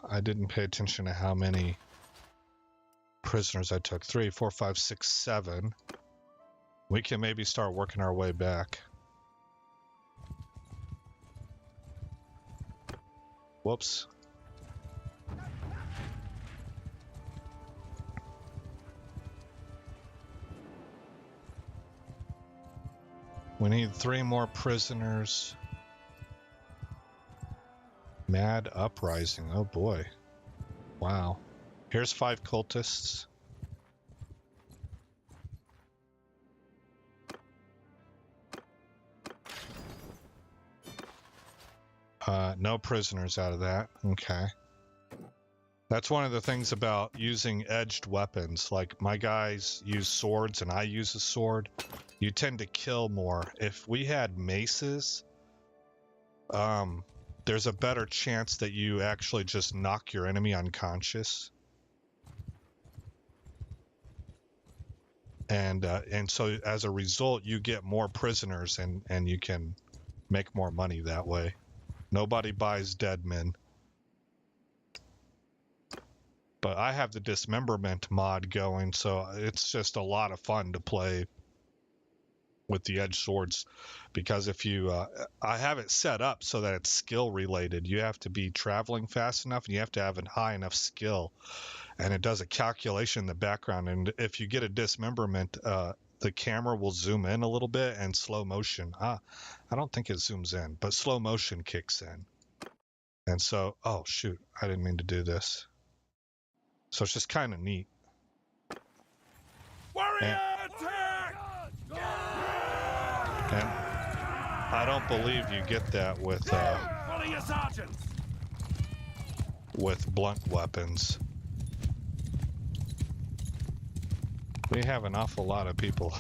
I didn't pay attention to how many prisoners I took. 3, 4, 5, 6, 7. We can maybe start working our way back. Whoops. We need 3 more prisoners. Mad uprising. Oh boy. Wow. Here's 5 cultists. No prisoners out of that. Okay. That's one of the things about using edged weapons. Like my guys use swords and I use a sword. You tend to kill more. If we had maces, there's a better chance that you actually just knock your enemy unconscious. And so as a result, you get more prisoners and you can make more money that way. Nobody buys dead men. But I have the Dismemberment mod going, so it's just a lot of fun to play with the edge swords. Because if you, I have it set up so that it's skill related. You have to be traveling fast enough and you have to have a high enough skill. And it does a calculation in the background. And if you get a dismemberment, the camera will zoom in a little bit and slow motion. I don't think it zooms in, but slow motion kicks in. And so, oh shoot, I didn't mean to do this. So it's just kind of neat. Warrior attack! And I don't believe you get that Follow your sergeants. with blunt weapons. We have an awful lot of people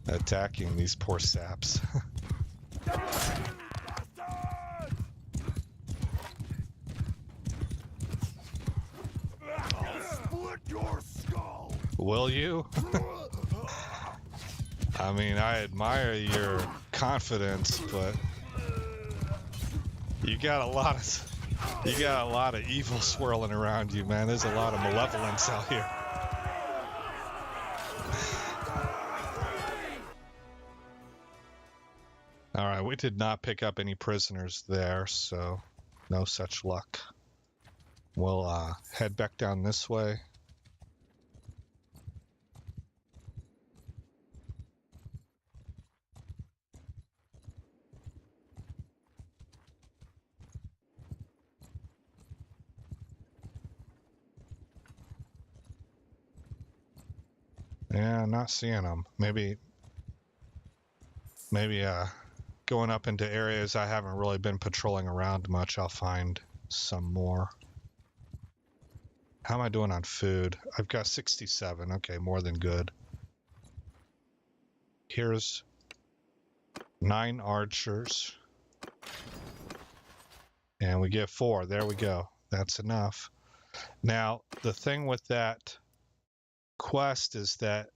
attacking these poor saps. Split your skull. Will you? I mean, I admire your confidence, but you got a lot of evil swirling around you, man. There's a lot of malevolence out here. All right, we did not pick up any prisoners there, so no such luck. We'll head back down this way. Yeah, not seeing them. Maybe going up into areas I haven't really been patrolling around much, I'll find some more. How am I doing on food? I've got 67. Okay, more than good. Here's 9 archers. And we get 4. There we go. That's enough. Now, the thing with that quest is that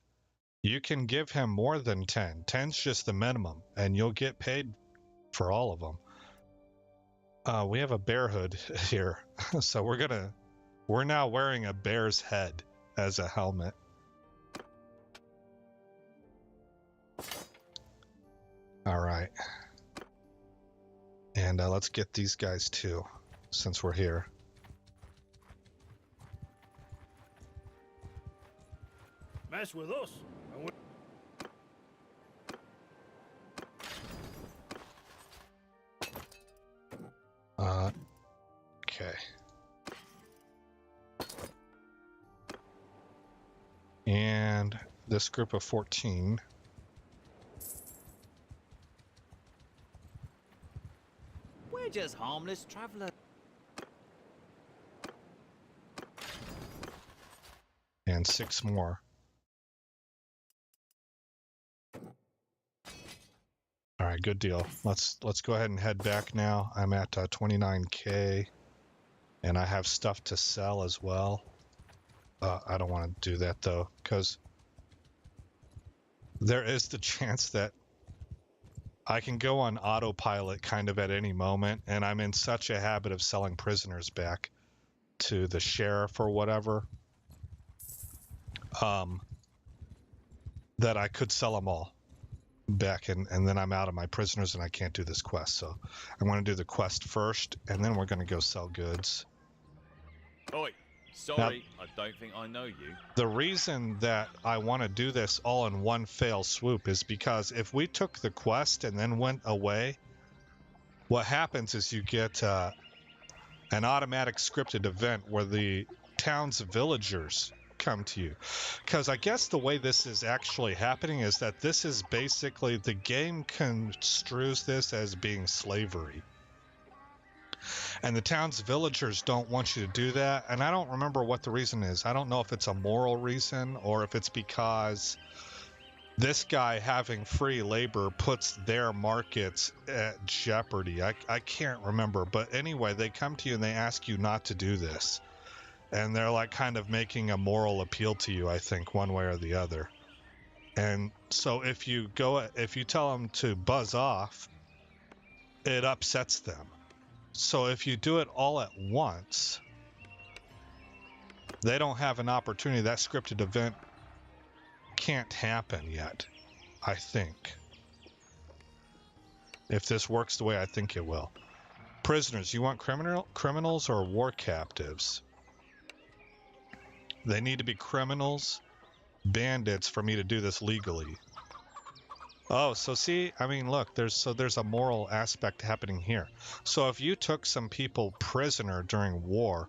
you can give him more than 10. 10's just the minimum, and you'll get paid for all of them. We have a bear hood here, so we're now wearing a bear's head as a helmet. All right. And let's get these guys too, since we're here. Mess with us. Okay. And this group of 14. We're just harmless travelers. And 6 more. All right, good deal. Let's go ahead and head back now. I'm at 29K, and I have stuff to sell as well. I don't want to do that though, because there is the chance that I can go on autopilot kind of at any moment, and I'm in such a habit of selling prisoners back to the sheriff or whatever, that I could sell them all back, and then I'm out of my prisoners and I can't do this quest. So I'm going to do the quest first, and then we're going to go sell goods. Oi, sorry, now, I don't think I know you. The reason that I want to do this all in one fell swoop is because if we took the quest and then went away, what happens is you get an automatic scripted event where the town's villagers come to you. Because I guess the way this is actually happening is that this is basically, the game construes this as being slavery. And the town's villagers don't want you to do that. And I don't remember what the reason is. I don't know if it's a moral reason or if it's because this guy having free labor puts their markets at jeopardy. I can't remember. But anyway, they come to you and they ask you not to do this. And they're like kind of making a moral appeal to you, I think, one way or the other. And so if you tell them to buzz off, it upsets them. So if you do it all at once, they don't have an opportunity. That scripted event can't happen yet, I think. If this works the way I think it will. Prisoners, you want criminals or war captives? They need to be criminals, bandits for me to do this legally. Oh, so see, I mean, look, there's a moral aspect happening here. So if you took some people prisoner during war,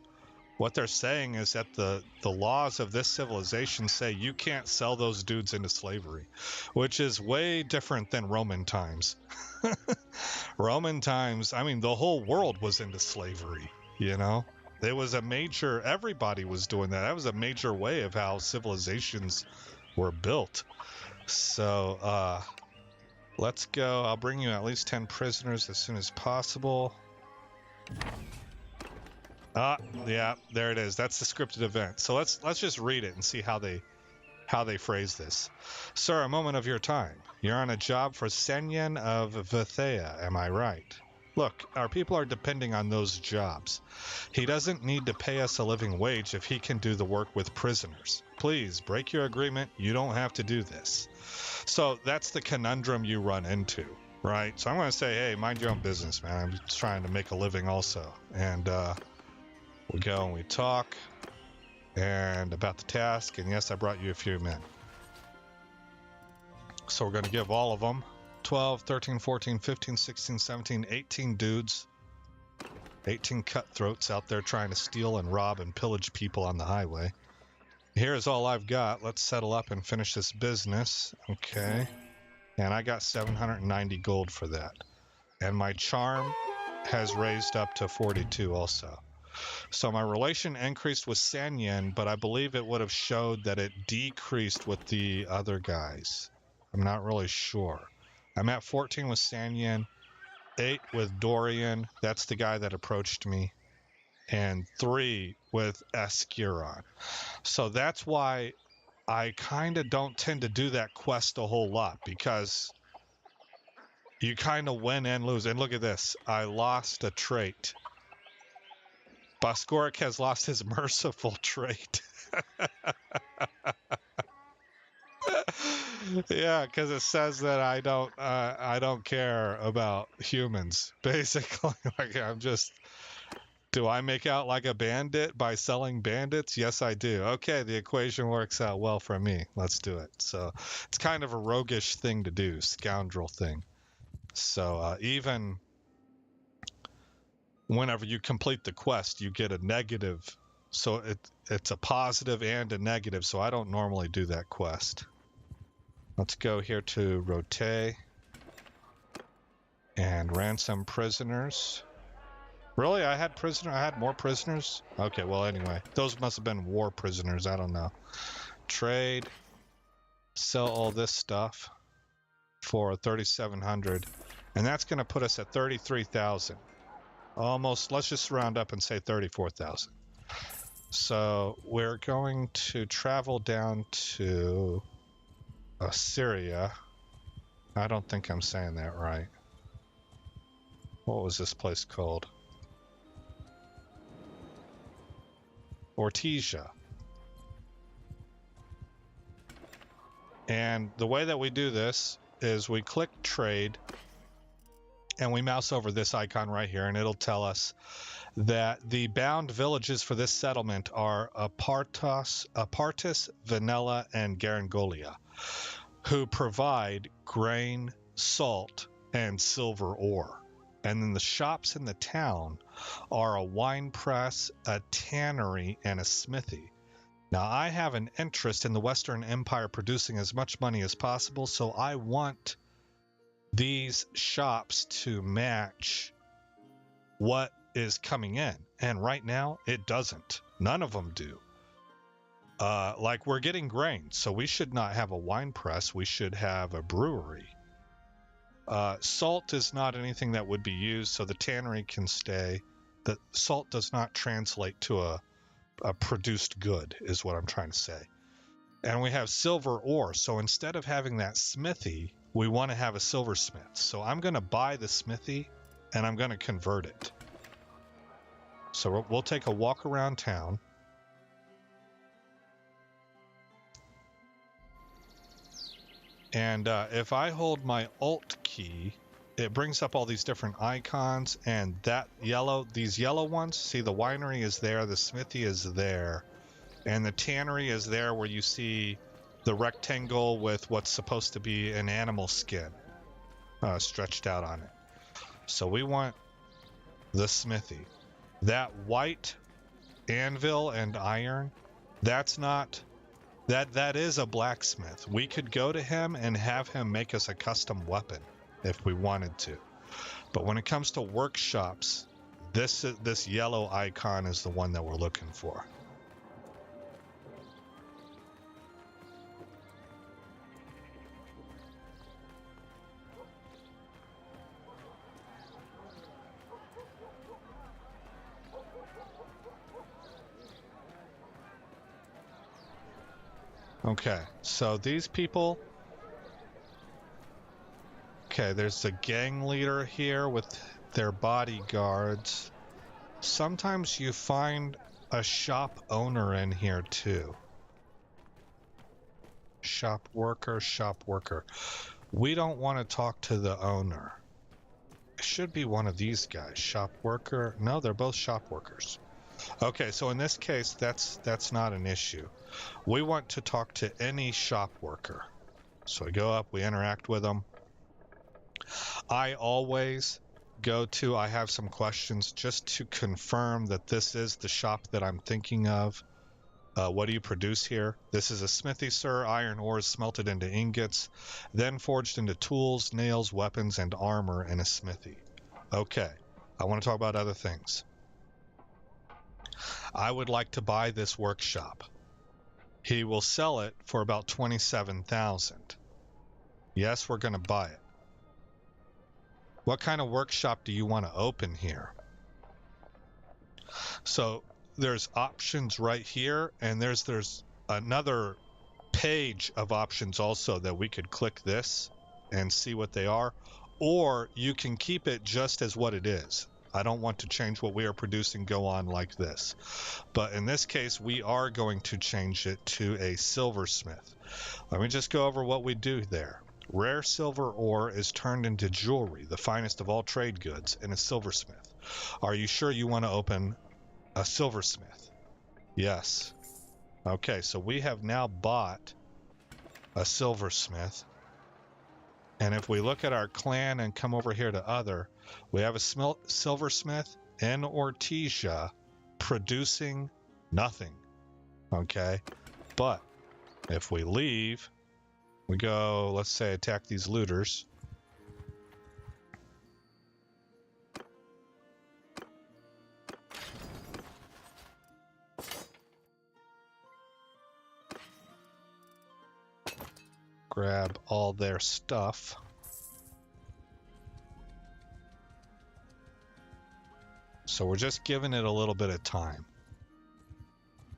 What they're saying is that the laws of this civilization say you can't sell those dudes into slavery, which is way different than Roman times. Roman times, I mean, the whole world was into slavery, you know? It was a major, everybody was doing that. That was a major way of how civilizations were built. So, let's go. I'll bring you at least 10 prisoners as soon as possible. Yeah, there it is. That's the scripted event. So let's just read it and see how they phrase this. Sir, a moment of your time. You're on a job for Senyen of Vithea, am I right? Look, our people are depending on those jobs. He doesn't need to pay us a living wage if he can do the work with prisoners. Please, break your agreement. You don't have to do this. So that's the conundrum you run into, right? So I'm going to say, hey, mind your own business, man. I'm just trying to make a living also. And we go and we talk and about the task. And yes, I brought you a few men. So we're going to give all of them 12, 13, 14, 15, 16, 17, 18 dudes. 18 cutthroats out there trying to steal and rob and pillage people on the highway. Here's all I've got. Let's settle up and finish this business. Okay. And I got 790 gold for that. And my charm has raised up to 42 also. So my relation increased with Sanyan, but I believe it would have showed that it decreased with the other guys. I'm not really sure. I'm at 14 with Sanyan, 8 with Dorian. That's the guy that approached me. And 3 with Escuron. So that's why I kind of don't tend to do that quest a whole lot, because you kind of win and lose. And look at this. I lost a trait. Boskoric has lost his merciful trait. Yeah, because it says that I don't care about humans, basically. Like, I'm just... Do I make out like a bandit by selling bandits? Yes, I do. Okay, the equation works out well for me. Let's do it. So it's kind of a roguish thing to do, scoundrel thing. So even whenever you complete the quest, you get a negative. So it's a positive and a negative. So I don't normally do that quest. Let's go here to Rote and ransom prisoners. Really? I had more prisoners? Okay, well, anyway. Those must have been war prisoners. I don't know. Trade. Sell all this stuff for 3,700. And that's going to put us at 33,000. Almost, let's just round up and say 34,000. So we're going to travel down to Assyria. I don't think I'm saying that right. What was this place called? Ortesia. And the way that we do this is we click trade and we mouse over this icon right here, and it'll tell us that the bound villages for this settlement are Apartus, Vanilla, and Garangolia, who provide grain, salt, and silver ore. And then the shops in the town are a wine press, a tannery, and a smithy. Now, I have an interest in the Western Empire producing as much money as possible, so I want these shops to match what is coming in. And right now, it doesn't. None of them do. Like, we're getting grain, so we should not have a wine press. We should have a brewery. Salt is not anything that would be used, so the tannery can stay. The salt does not translate to a produced good, is what I'm trying to say. And we have silver ore, so instead of having that smithy, we want to have a silversmith. So I'm going to buy the smithy, and I'm going to convert it. So we'll take a walk around town. And if I hold my Alt key, it brings up all these different icons, and these yellow ones, see, the winery is there, the smithy is there, and the tannery is there where you see the rectangle with what's supposed to be an animal skin stretched out on it. So we want the smithy. That white anvil and iron, that's not... That is a blacksmith. We could go to him and have him make us a custom weapon if we wanted to. But when it comes to workshops, this yellow icon is the one that we're looking for. Okay, so these people... Okay, there's a gang leader here with their bodyguards. Sometimes you find a shop owner in here too. Shop worker, shop worker. We don't want to talk to the owner. It should be one of these guys. Shop worker. No, they're both shop workers. Okay, so in this case, that's not an issue. We want to talk to any shop worker. So we go up, we interact with them. I always go to, I have some questions just to confirm that this is the shop that I'm thinking of. What do you produce here? This is a smithy, sir. Iron ore is smelted into ingots, then forged into tools, nails, weapons, and armor in a smithy. Okay, I want to talk about other things. I would like to buy this workshop. He will sell it for about 27,000. Yes, we're going to buy it. What kind of workshop do you want to open here? So there's options right here, and there's another page of options also that we could click this and see what they are, or you can keep it just as what it is. I don't want to change what we are producing go on like this. But in this case, we are going to change it to a silversmith. Let me just go over what we do there. Rare silver ore is turned into jewelry, the finest of all trade goods, in a silversmith. Are you sure you want to open a silversmith? Yes. Okay, so we have now bought a silversmith. And if we look at our clan and come over here to other, we have a silversmith in Ortesia producing nothing. Okay, but if we leave, we go, let's say, attack these looters. Grab all their stuff. So we're just giving it a little bit of time.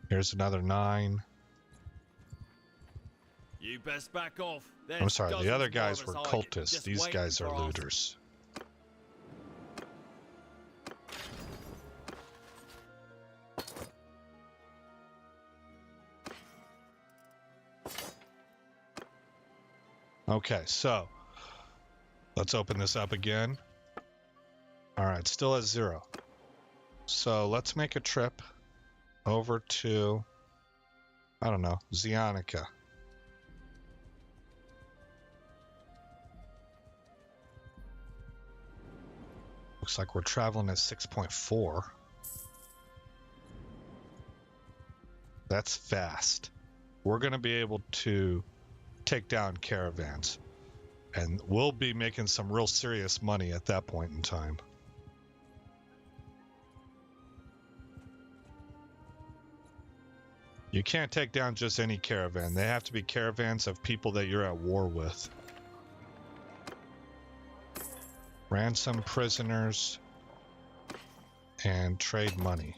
Here's another 9. You best back off. There's I'm sorry, the dozens other more guys of were us cultists. just These waiting guys are for us. looters. Okay, so let's open this up again. All right, still at 0. So let's make a trip over to, I don't know, Zionica. Looks like we're traveling at 6.4. That's fast. We're going to be able to take down caravans, and we'll be making some real serious money at that point in time. You can't take down just any caravan. They have to be caravans of people that you're at war with. Ransom prisoners and trade money.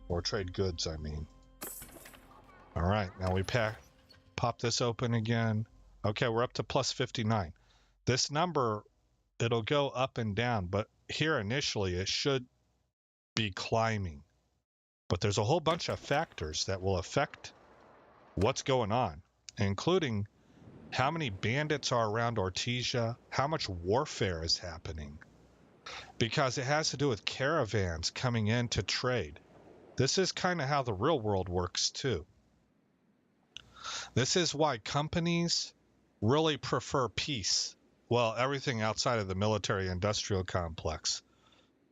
Or trade goods, I mean. All right, now we pop this open again. Okay, we're up to plus 59. This number, it'll go up and down, but here initially it should be climbing. But there's a whole bunch of factors that will affect what's going on, including how many bandits are around Ortesia, how much warfare is happening, because it has to do with caravans coming in to trade. This is kind of how the real world works too. This is why companies really prefer peace. Well, everything outside of the military-industrial complex.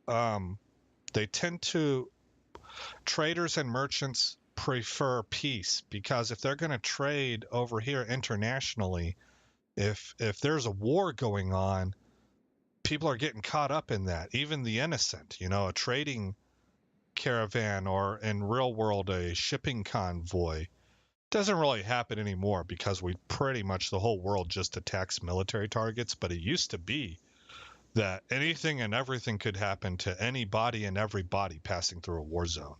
They tend to traders and merchants prefer peace, because if they're going to trade over here internationally, if there's a war going on, people are getting caught up in that. Even the innocent, a trading caravan, or in real world a shipping convoy, doesn't really happen anymore, because we pretty much, the whole world just attacks military targets. But it used to be that anything and everything could happen to anybody and everybody passing through a war zone.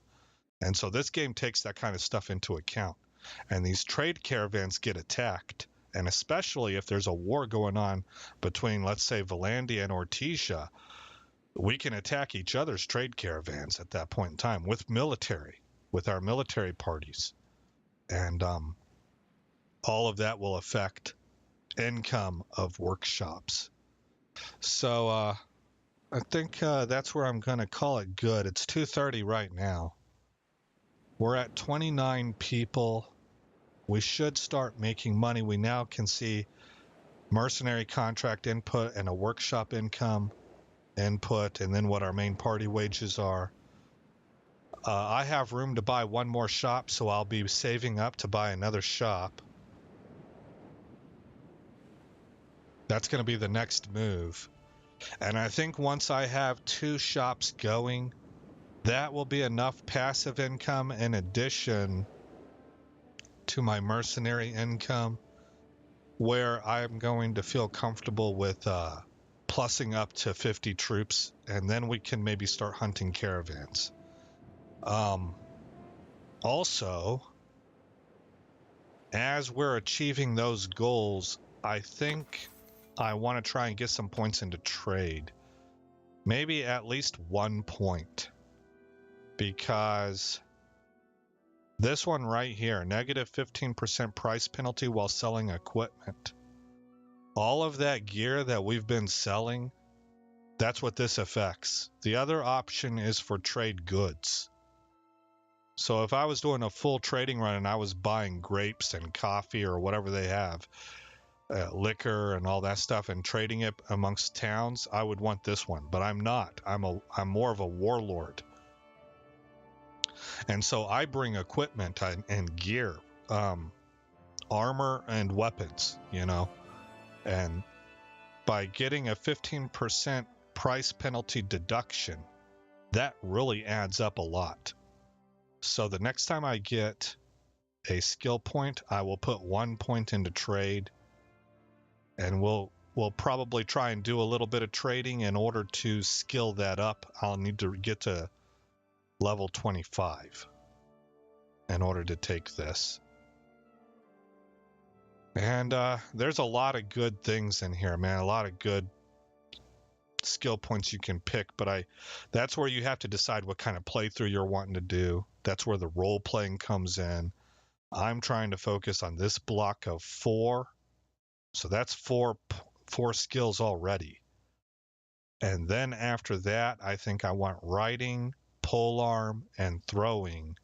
And so this game takes that kind of stuff into account. And these trade caravans get attacked. And especially if there's a war going on between, let's say, Valandia and Ortesia, we can attack each other's trade caravans at that point in time with our military parties. And all of that will affect income of workshops. So I think that's where I'm going to call it good. It's 2:30 right now. We're at 29 people. We should start making money. We now can see mercenary contract input and a workshop income input, and then what our main party wages are. I have room to buy one more shop, so I'll be saving up to buy another shop. That's going to be the next move. And I think once I have 2 shops going, that will be enough passive income in addition to my mercenary income, where I'm going to feel comfortable with plussing up to 50 troops, and then we can maybe start hunting caravans. Also, as we're achieving those goals, I think I want to try and get some points into trade. Maybe at least 1 point. Because this one right here, negative 15% price penalty while selling equipment. All of that gear that we've been selling, that's what this affects. The other option is for trade goods. So if I was doing a full trading run and I was buying grapes and coffee or whatever they have, liquor and all that stuff, and trading it amongst towns, I would want this one. But I'm not. I'm more of a warlord. And so I bring equipment and gear, armor and weapons, and by getting a 15% price penalty deduction, that really adds up a lot. So the next time I get a skill point, I will put 1 point into trade, and we'll probably try and do a little bit of trading in order to skill that up. I'll need to get to level 25 in order to take this. And there's a lot of good things in here, man. A lot of good skill points you can pick, but that's where you have to decide what kind of playthrough you're wanting to do. That's where the role playing comes in. I'm trying to focus on this block of 4. So that's four skills already. And then after that, I think I want riding, polearm, and throwing.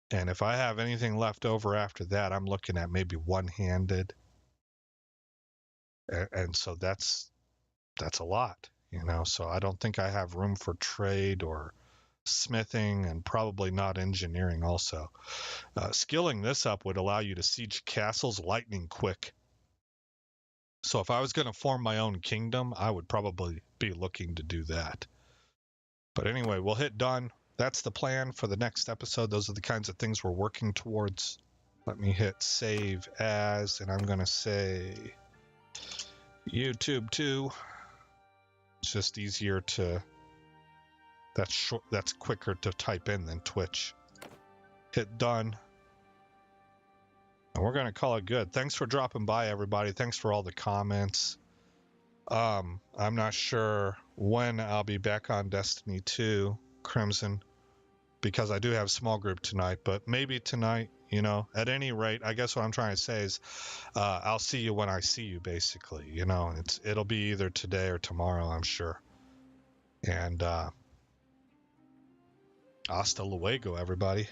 And if I have anything left over after that, I'm looking at maybe one-handed. And so that's a lot, so I don't think I have room for trade or smithing, and probably not engineering also. Skilling this up would allow you to siege castles lightning quick. So if I was going to form my own kingdom, I would probably be looking to do that. But anyway, we'll hit done. That's the plan for the next episode. Those are the kinds of things we're working towards. Let me hit save as, and I'm going to say YouTube 2. It's just easier to, that's quicker to type in than Twitch. Hit done. And we're going to call it good. Thanks for dropping by, everybody. Thanks for all the comments. I'm not sure when I'll be back on Destiny 2, Crimson, because I do have small group tonight, but maybe tonight, at any rate, I guess what I'm trying to say is, I'll see you when I see you, basically, it'll be either today or tomorrow, I'm sure. And, hasta luego, everybody.